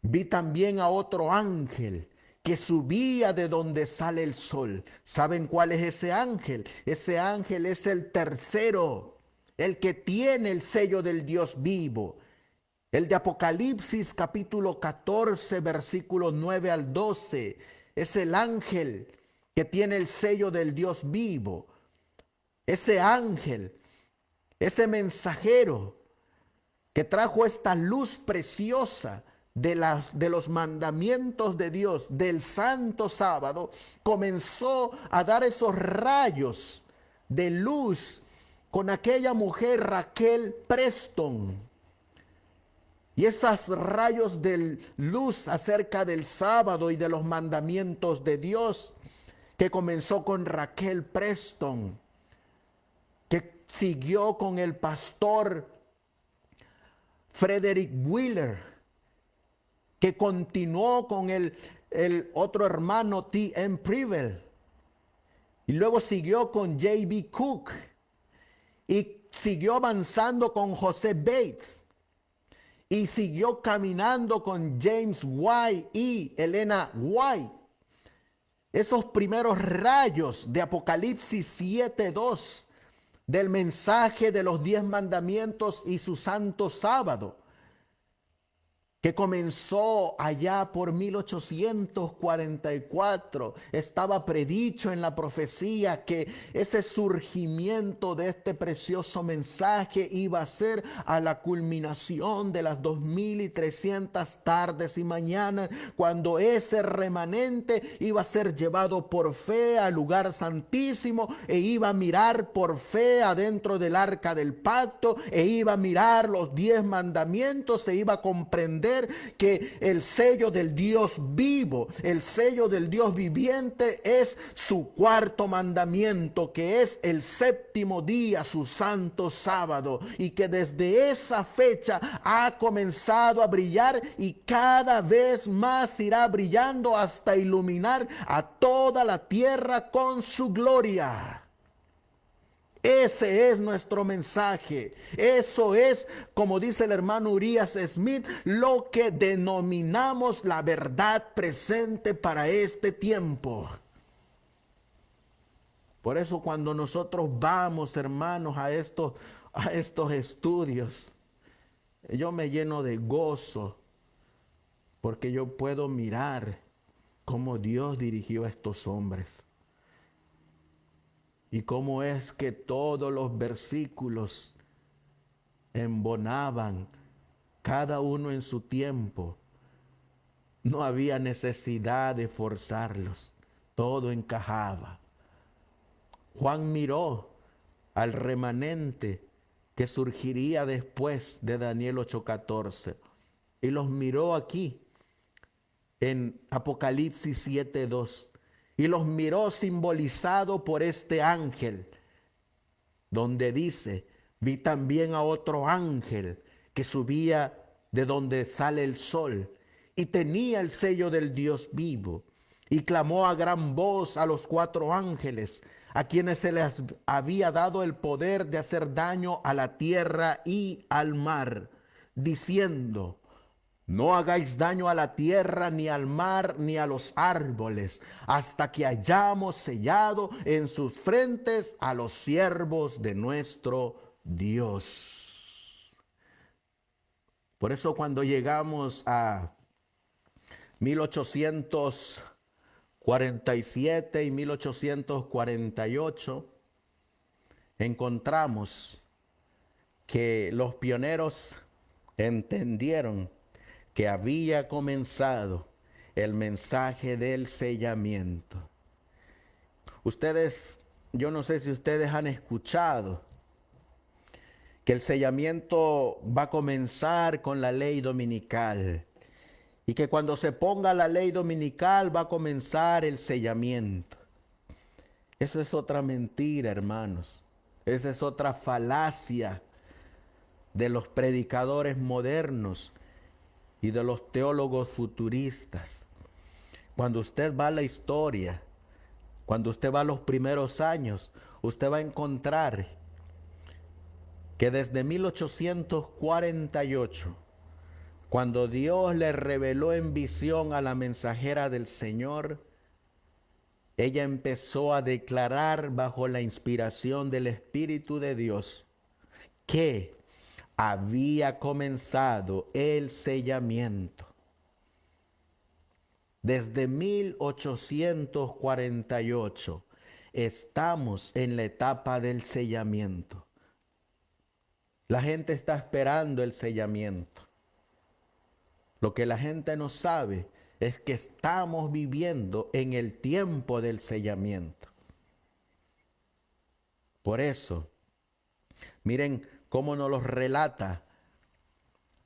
Vi también a otro ángel que subía de donde sale el sol. ¿Saben cuál es ese ángel? Ese ángel es el tercero, el que tiene el sello del Dios vivo. El de Apocalipsis capítulo 14, versículos 9 al 12. Es el ángel que tiene el sello del Dios vivo. Ese ángel, ese mensajero que trajo esta luz preciosa de los mandamientos de Dios, del santo sábado, comenzó a dar esos rayos de luz con aquella mujer Raquel Preston. Y esos rayos de luz acerca del sábado y de los mandamientos de Dios, que comenzó con Raquel Preston, que siguió con el pastor Frederick Wheeler, que continuó con el otro hermano T.M. Preble, y luego siguió con J.B. Cook, y siguió avanzando con José Bates, y siguió caminando con James White y Elena White. Esos primeros rayos de Apocalipsis 7:2 del mensaje de los 10 mandamientos y su santo sábado, que comenzó allá por 1844, estaba predicho en la profecía que ese surgimiento de este precioso mensaje iba a ser a la culminación de las 2300 tardes y mañanas, cuando ese remanente iba a ser llevado por fe al lugar santísimo, e iba a mirar por fe adentro del arca del pacto, e iba a mirar los 10 mandamientos, e iba a comprender que el sello del Dios vivo, el sello del Dios viviente, es su cuarto mandamiento, que es el séptimo día, su santo sábado, y que desde esa fecha ha comenzado a brillar y cada vez más irá brillando hasta iluminar a toda la tierra con su gloria. Ese es nuestro mensaje. Eso es, como dice el hermano Urias Smith, lo que denominamos la verdad presente para este tiempo. Por eso cuando nosotros vamos, hermanos, a estos estudios, yo me lleno de gozo porque yo puedo mirar cómo Dios dirigió a estos hombres y cómo es que todos los versículos embonaban, cada uno en su tiempo. No había necesidad de forzarlos, todo encajaba. Juan miró al remanente que surgiría después de Daniel 8:14 y los miró aquí en Apocalipsis 7:2 y los miró simbolizado por este ángel, donde dice: vi también a otro ángel que subía de donde sale el sol y tenía el sello del Dios vivo, y clamó a gran voz a los 4 ángeles, a quienes se les había dado el poder de hacer daño a la tierra y al mar, diciendo: no hagáis daño a la tierra, ni al mar, ni a los árboles, hasta que hayamos sellado en sus frentes a los siervos de nuestro Dios. Por eso cuando llegamos a 1847 y 1848, encontramos que los pioneros entendieron que había comenzado el mensaje del sellamiento. Ustedes, yo no sé si ustedes han escuchado que el sellamiento va a comenzar con la ley dominical y que cuando se ponga la ley dominical va a comenzar el sellamiento. Eso es otra mentira, hermanos. Esa es otra falacia de los predicadores modernos y de los teólogos futuristas. Cuando usted va a la historia, cuando usted va a los primeros años, usted va a encontrar que desde 1848, cuando Dios le reveló en visión a la mensajera del Señor, ella empezó a declarar bajo la inspiración del Espíritu de Dios que había comenzado el sellamiento. Desde 1848 estamos en la etapa del sellamiento. La gente está esperando el sellamiento. Lo que la gente no sabe es que estamos viviendo en el tiempo del sellamiento. Por eso, miren cómo nos lo relata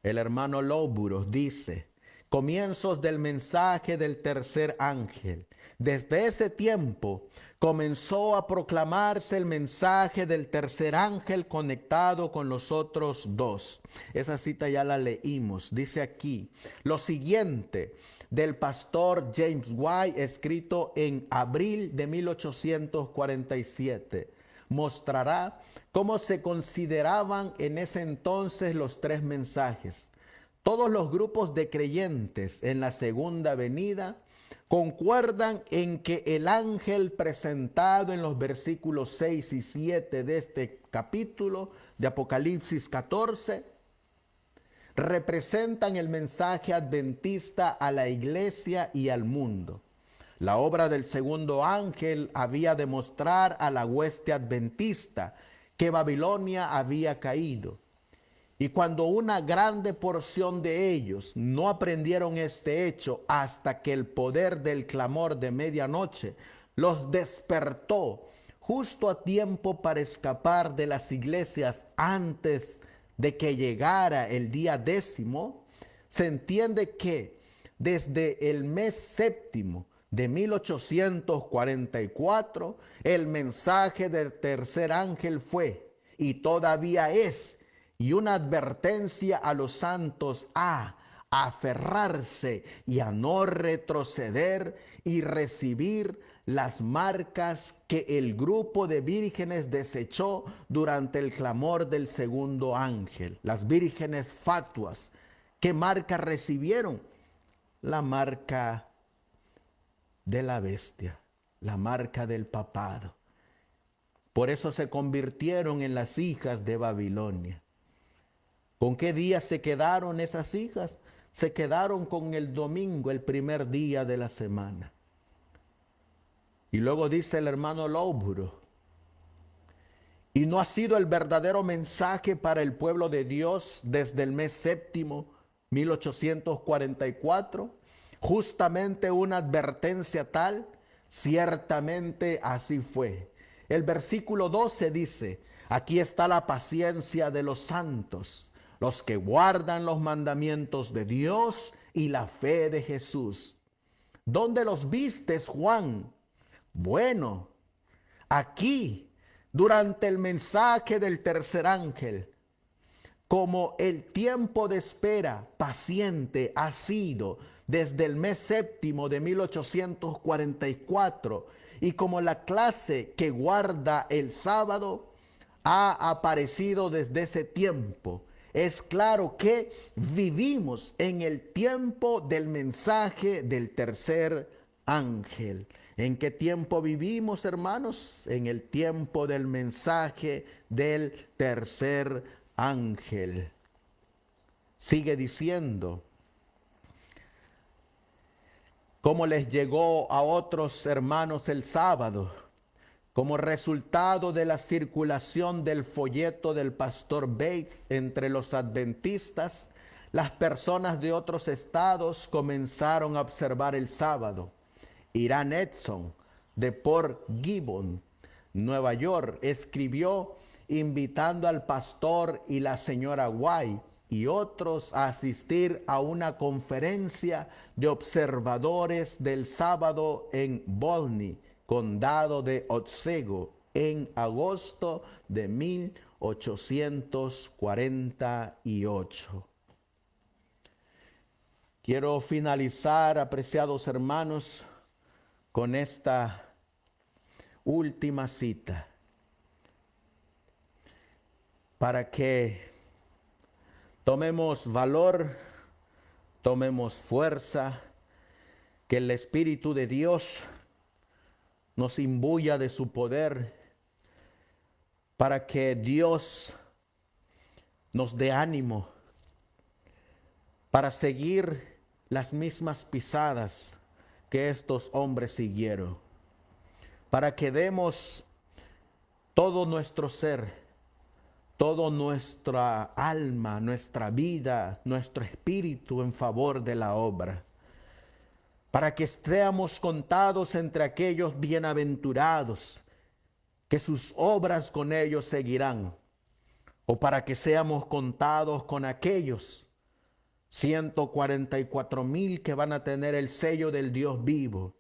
el hermano Lóburos. Dice: comienzos del mensaje del tercer ángel. Desde ese tiempo comenzó a proclamarse el mensaje del tercer ángel conectado con los otros 2. Esa cita ya la leímos. Dice aquí lo siguiente del pastor James White, escrito en abril de 1847. Mostrará cómo se consideraban en ese entonces los 3 mensajes. Todos los grupos de creyentes en la segunda venida concuerdan en que el ángel presentado en los versículos 6 y 7 de este capítulo de Apocalipsis 14 representan el mensaje adventista a la iglesia y al mundo. La obra del segundo ángel había de mostrar a la hueste adventista que Babilonia había caído. Y cuando una grande porción de ellos no aprendieron este hecho hasta que el poder del clamor de medianoche los despertó justo a tiempo para escapar de las iglesias antes de que llegara el día 10º, se entiende que desde el mes 7º de 1844, el mensaje del tercer ángel fue y todavía es, y una advertencia a los santos a aferrarse y a no retroceder y recibir las marcas que el grupo de vírgenes desechó durante el clamor del segundo ángel. Las vírgenes fatuas, ¿qué marca recibieron? La marca de la bestia, la marca del papado. Por eso se convirtieron en las hijas de Babilonia. ¿Con qué día se quedaron esas hijas? Se quedaron con el domingo, el primer día de la semana. Y luego dice el hermano Lowborough, y no ha sido el verdadero mensaje para el pueblo de Dios desde el mes séptimo, 1844, justamente una advertencia tal. Ciertamente así fue. El versículo 12 dice, aquí está la paciencia de los santos, los que guardan los mandamientos de Dios y la fe de Jesús. ¿Dónde los vistes, Juan? Bueno, aquí, durante el mensaje del tercer ángel, como el tiempo de espera paciente ha sido desde el mes séptimo de 1844 y como la clase que guarda el sábado ha aparecido desde ese tiempo, es claro que vivimos en el tiempo del mensaje del tercer ángel. ¿En qué tiempo vivimos, hermanos? En el tiempo del mensaje del tercer ángel. Sigue diciendo, cómo les llegó a otros hermanos el sábado, como resultado de la circulación del folleto del pastor Bates entre los adventistas, las personas de otros estados comenzaron a observar el sábado. Irán Edson, de Port Gibbon, Nueva York, escribió invitando al pastor y la señora White y otros a asistir a una conferencia de observadores del sábado en Bolney, condado de Otsego, en agosto de 1848. Quiero finalizar, apreciados hermanos, con esta última cita, para que tomemos valor, tomemos fuerza, que el Espíritu de Dios nos imbuya de su poder, para que Dios nos dé ánimo para seguir las mismas pisadas que estos hombres siguieron, para que demos todo nuestro ser, toda nuestra alma, nuestra vida, nuestro espíritu en favor de la obra, para que estemos contados entre aquellos bienaventurados, que sus obras con ellos seguirán, o para que seamos contados con aquellos 144,000 que van a tener el sello del Dios vivo,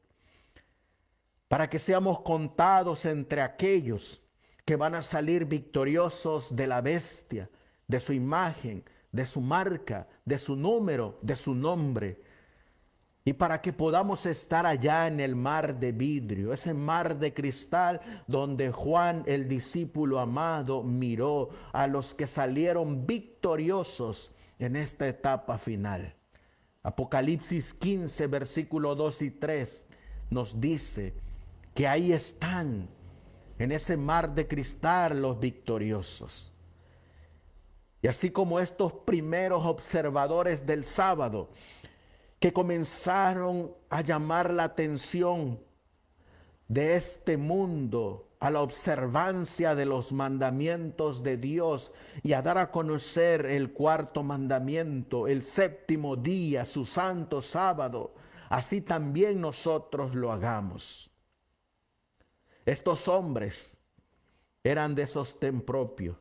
para que seamos contados entre aquellos que van a salir victoriosos de la bestia, de su imagen, de su marca, de su número, de su nombre, y para que podamos estar allá en el mar de vidrio, ese mar de cristal donde Juan, el discípulo amado, miró a los que salieron victoriosos en esta etapa final. Apocalipsis 15, versículo 2 y 3 nos dice que ahí están, en ese mar de cristal, los victoriosos. Y así como estos primeros observadores del sábado, que comenzaron a llamar la atención de este mundo a la observancia de los mandamientos de Dios y a dar a conocer el cuarto mandamiento, el séptimo día, su santo sábado, así también nosotros lo hagamos. Estos hombres eran de sostén propio.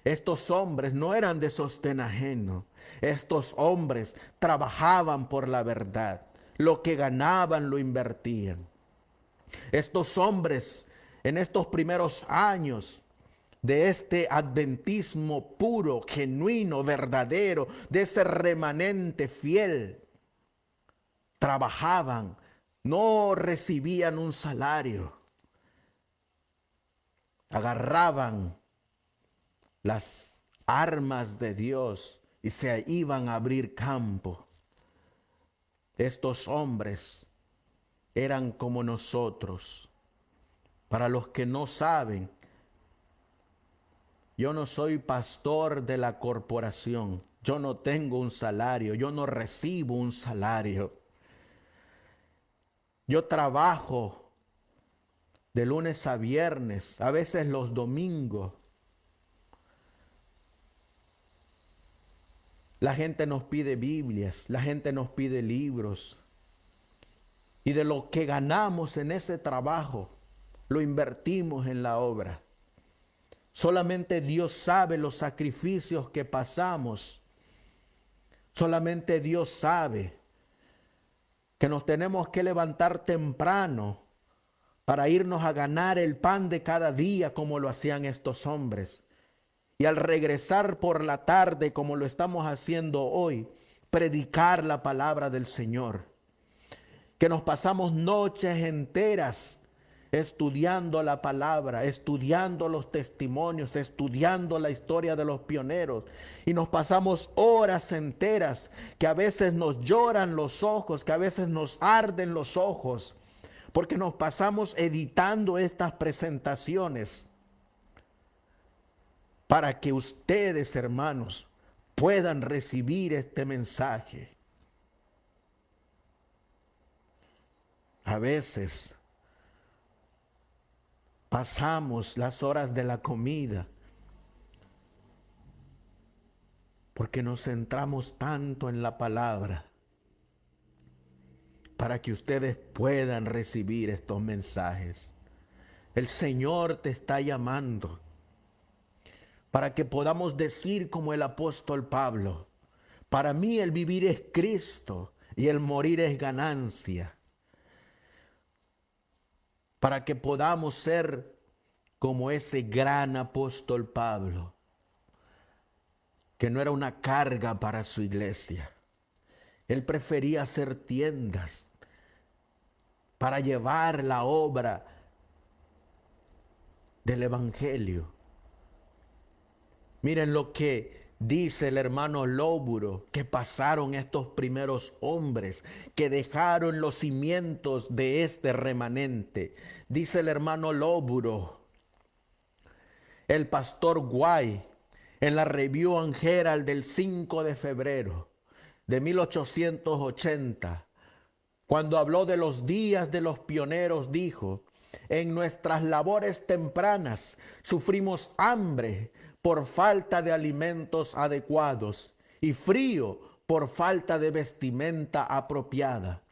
Estos hombres no eran de sostén ajeno. Estos hombres trabajaban por la verdad. Lo que ganaban lo invertían. Estos hombres en estos primeros años de este adventismo puro, genuino, verdadero, de ese remanente fiel, trabajaban, no recibían un salario, agarraban las armas de Dios y se iban a abrir campo. Estos hombres eran como nosotros. Para los que no saben, Yo no soy pastor de la corporación. Yo no tengo un salario. Yo no recibo un salario. Yo trabajo de lunes a viernes, a veces los domingos. La gente nos pide Biblias, la gente nos pide libros. Y de lo que ganamos en ese trabajo, lo invertimos en la obra. Solamente Dios sabe los sacrificios que pasamos. Solamente Dios sabe que nos tenemos que levantar temprano para irnos a ganar el pan de cada día como lo hacían estos hombres. Y al regresar por la tarde como lo estamos haciendo hoy, predicar la palabra del Señor. Que nos pasamos noches enteras estudiando la palabra, estudiando los testimonios, estudiando la historia de los pioneros. Y nos pasamos horas enteras que a veces nos lloran los ojos, que a veces nos arden los ojos, porque nos pasamos editando estas presentaciones para que ustedes, hermanos, puedan recibir este mensaje. A veces pasamos las horas de la comida porque nos centramos tanto en la palabra para que ustedes puedan recibir estos mensajes. El Señor te está llamando para que podamos decir como el apóstol Pablo: para mí el vivir es Cristo y el morir es ganancia. Para que podamos ser como ese gran apóstol Pablo, que no era una carga para su iglesia. Él prefería hacer tiendas para llevar la obra del evangelio. Miren lo que dice el hermano Lóburo, que pasaron estos primeros hombres, que dejaron los cimientos de este remanente. Dice el hermano Lóburo, el pastor Guay, en la Review and Herald del 5 de febrero de 1880, cuando habló de los días de los pioneros, dijo: en nuestras labores tempranas sufrimos hambre por falta de alimentos adecuados y frío por falta de vestimenta apropiada.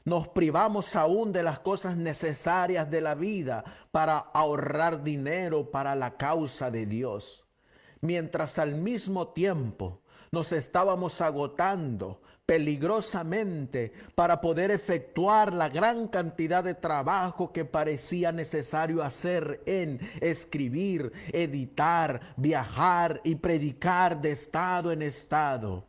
Nos privamos aún de las cosas necesarias de la vida para ahorrar dinero para la causa de Dios, mientras al mismo tiempo nos estábamos agotando peligrosamente para poder efectuar la gran cantidad de trabajo que parecía necesario hacer en escribir, editar, viajar y predicar de estado en estado.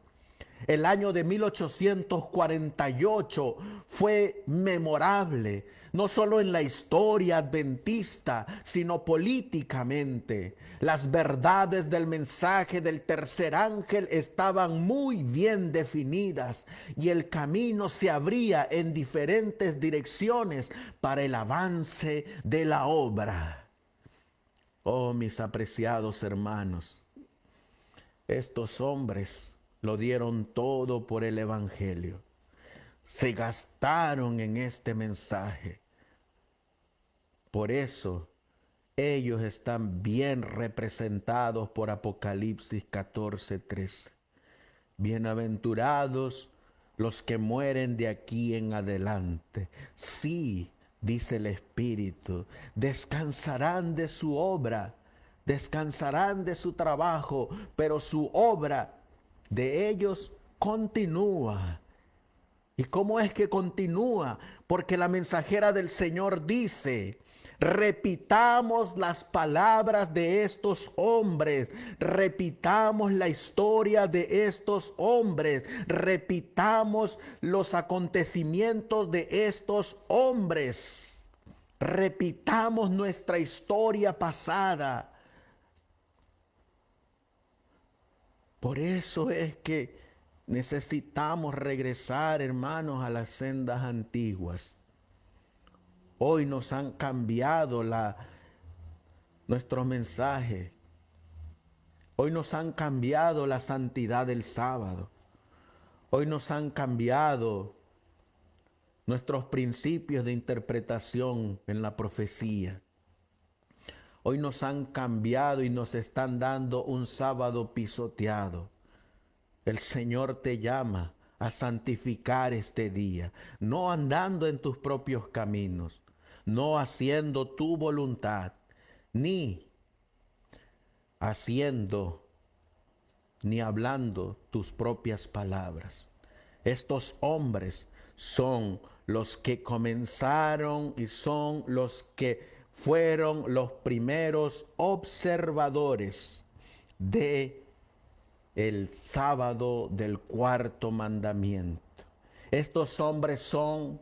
El año de 1848 fue memorable, no solo en la historia adventista, sino políticamente. Las verdades del mensaje del tercer ángel estaban muy bien definidas y el camino se abría en diferentes direcciones para el avance de la obra. Oh, mis apreciados hermanos, estos hombres lo dieron todo por el evangelio. Se gastaron en este mensaje. Por eso ellos están bien representados por Apocalipsis 14:13. Bienaventurados los que mueren de aquí en adelante. Sí, dice el Espíritu, descansarán de su obra, descansarán de su trabajo, pero su obra de ellos continúa. ¿Y cómo es que continúa? Porque la mensajera del Señor dice: repitamos las palabras de estos hombres, repitamos la historia de estos hombres, repitamos los acontecimientos de estos hombres, repitamos nuestra historia pasada. Por eso es que necesitamos regresar, hermanos, a las sendas antiguas. Hoy nos han cambiado nuestro mensaje. Hoy nos han cambiado la santidad del sábado. Hoy nos han cambiado nuestros principios de interpretación en la profecía. Hoy nos han cambiado y nos están dando un sábado pisoteado. El Señor te llama a santificar este día, no andando en tus propios caminos, no haciendo tu voluntad, ni haciendo, ni hablando tus propias palabras. Estos hombres son los que comenzaron y son los que fueron los primeros observadores de el sábado del cuarto mandamiento. Estos hombres son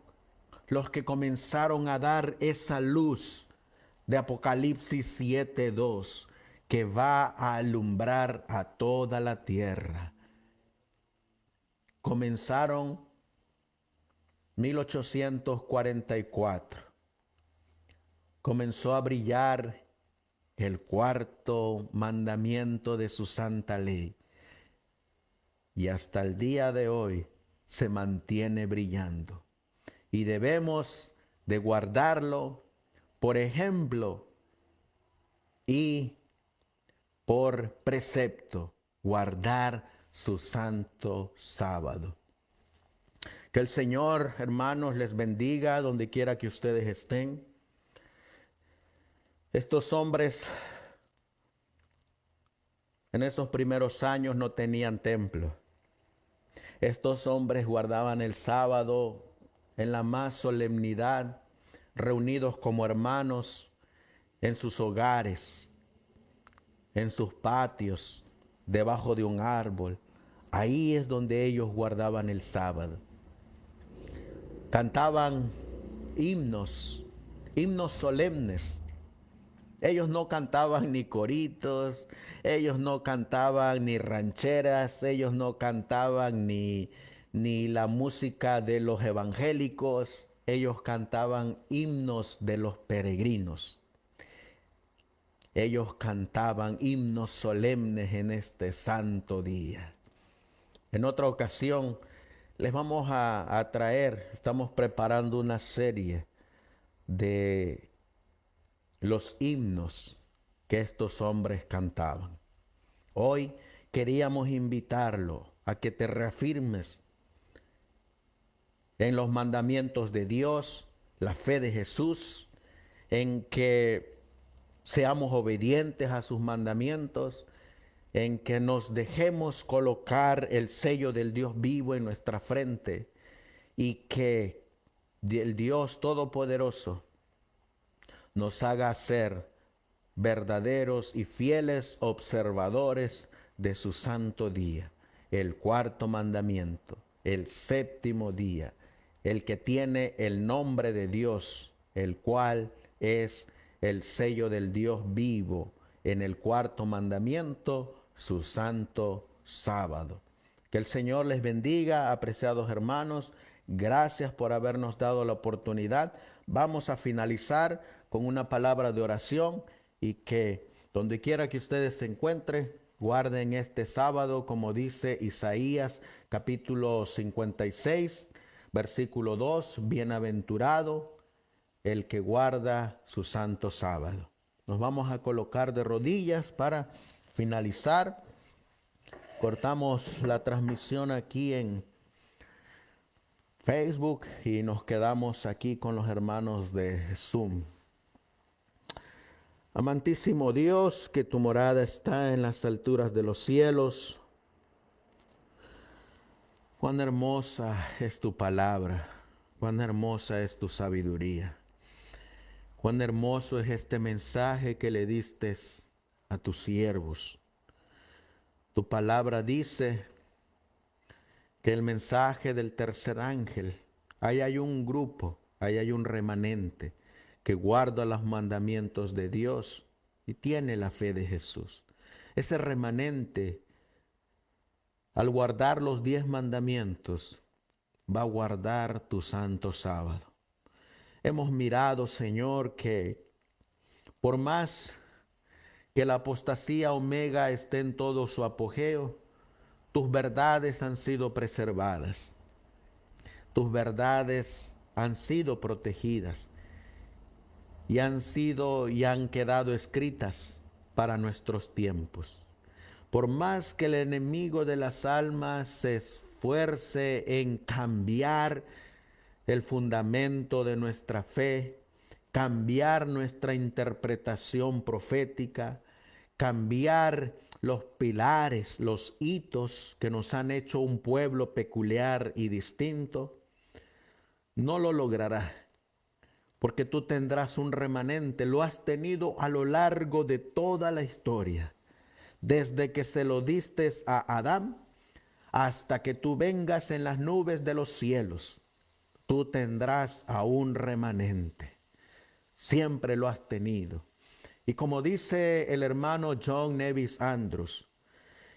los que comenzaron a dar esa luz de Apocalipsis 7:2 que va a alumbrar a toda la tierra. Comenzaron 1844. Comenzó a brillar el cuarto mandamiento de su santa ley. Y hasta el día de hoy se mantiene brillando. Y debemos de guardarlo por ejemplo y por precepto, guardar su santo sábado. Que el Señor, hermanos, les bendiga donde quiera que ustedes estén. Estos hombres en esos primeros años no tenían templo. Estos hombres guardaban el sábado en la más solemnidad, reunidos como hermanos en sus hogares, en sus patios, debajo de un árbol. Ahí es donde ellos guardaban el sábado. Cantaban himnos solemnes. Ellos no cantaban ni coritos, ellos no cantaban ni rancheras, ellos no cantaban ni la música de los evangélicos, ellos cantaban himnos de los peregrinos. Ellos cantaban himnos solemnes en este santo día. En otra ocasión les vamos a traer, estamos preparando una serie de los himnos que estos hombres cantaban. Hoy queríamos invitarlo a que te reafirmes en los mandamientos de Dios, la fe de Jesús, en que seamos obedientes a sus mandamientos, en que nos dejemos colocar el sello del Dios vivo en nuestra frente y que el Dios Todopoderoso nos haga ser verdaderos y fieles observadores de su santo día, el cuarto mandamiento, el séptimo día, el que tiene el nombre de Dios, el cual es el sello del Dios vivo, en el cuarto mandamiento, su santo sábado. Que el Señor les bendiga, apreciados hermanos. Gracias por habernos dado la oportunidad. Vamos a finalizar con una palabra de oración y que donde quiera que ustedes se encuentren, guarden este sábado, como dice Isaías capítulo 56, versículo 2, bienaventurado el que guarda su santo sábado. Nos vamos a colocar de rodillas para finalizar. Cortamos la transmisión aquí en Facebook y nos quedamos aquí con los hermanos de Zoom. Amantísimo Dios, que tu morada está en las alturas de los cielos. Cuán hermosa es tu palabra, cuán hermosa es tu sabiduría. Cuán hermoso es este mensaje que le diste a tus siervos. Tu palabra dice que el mensaje del tercer ángel, ahí hay un grupo, ahí hay un remanente que guarda los mandamientos de Dios y tiene la fe de Jesús. Ese remanente, al guardar los 10 mandamientos, va a guardar tu santo sábado. Hemos mirado, Señor, que por más que la apostasía omega esté en todo su apogeo, tus verdades han sido preservadas, tus verdades han sido protegidas y han quedado escritas para nuestros tiempos. Por más que el enemigo de las almas se esfuerce en cambiar el fundamento de nuestra fe, cambiar nuestra interpretación profética, cambiar los pilares, los hitos que nos han hecho un pueblo peculiar y distinto, no lo logrará, porque tú tendrás un remanente, lo has tenido a lo largo de toda la historia, desde que se lo diste a Adán hasta que tú vengas en las nubes de los cielos, tú tendrás a un remanente. Siempre lo has tenido. Y como dice el hermano John Nevis Andrews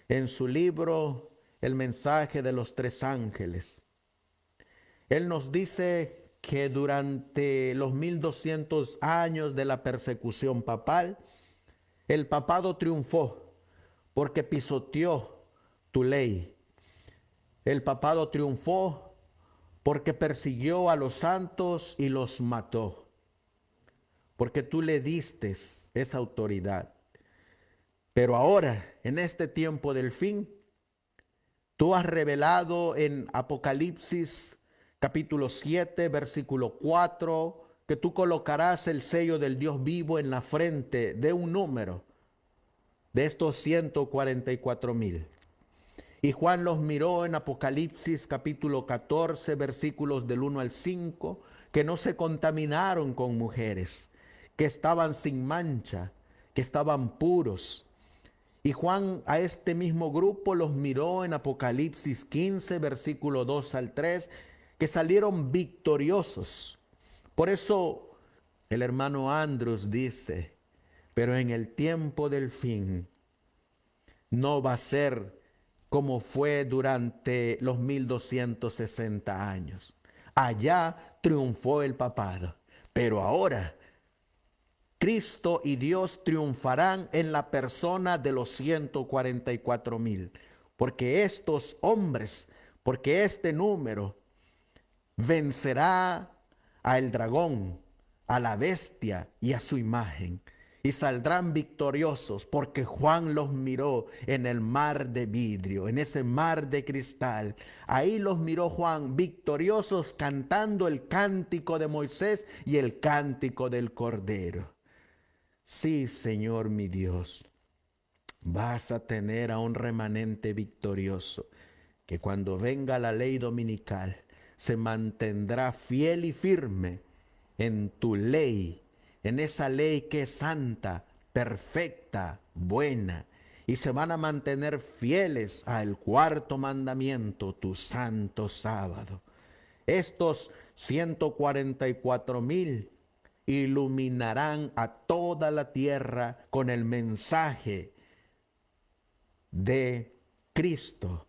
en su libro El mensaje de los tres ángeles, él nos dice que durante los 1200 años de la persecución papal, el papado triunfó porque pisoteó tu ley. El papado triunfó porque persiguió a los santos y los mató, porque tú le diste esa autoridad. Pero ahora, en este tiempo del fin, tú has revelado en Apocalipsis capítulo 7, versículo 4, que tú colocarás el sello del Dios vivo en la frente de un número de estos 144,000. Y Juan los miró en Apocalipsis capítulo 14, versículos del 1 al 5, que no se contaminaron con mujeres, que estaban sin mancha, que estaban puros. Y Juan a este mismo grupo los miró en Apocalipsis 15, versículo 2 al 3, que salieron victoriosos. Por eso el hermano Andrews dice, pero en el tiempo del fin no va a ser como fue durante los 1260 años. Allá triunfó el papado, pero ahora Cristo y Dios triunfarán en la persona de los 144,000, porque estos hombres, porque este número vencerá al dragón, a la bestia y a su imagen, y saldrán victoriosos, porque Juan los miró en el mar de vidrio, en ese mar de cristal. Ahí los miró Juan victoriosos, cantando el cántico de Moisés y el cántico del Cordero. Sí, Señor mi Dios, vas a tener a un remanente victorioso, que cuando venga la ley dominical se mantendrá fiel y firme en tu ley, en esa ley que es santa, perfecta, buena, y se van a mantener fieles al cuarto mandamiento, tu santo sábado. Estos 144,000 iluminarán a toda la tierra con el mensaje de Cristo,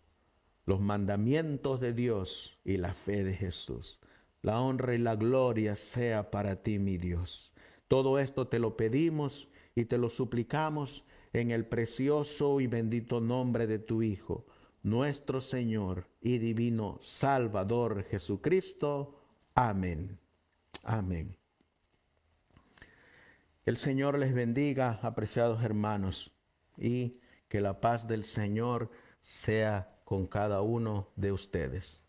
los mandamientos de Dios y la fe de Jesús. La honra y la gloria sea para ti, mi Dios. Todo esto te lo pedimos y te lo suplicamos en el precioso y bendito nombre de tu Hijo, nuestro Señor y divino Salvador Jesucristo. Amén. Amén. El Señor les bendiga, apreciados hermanos, y que la paz del Señor sea con cada uno de ustedes.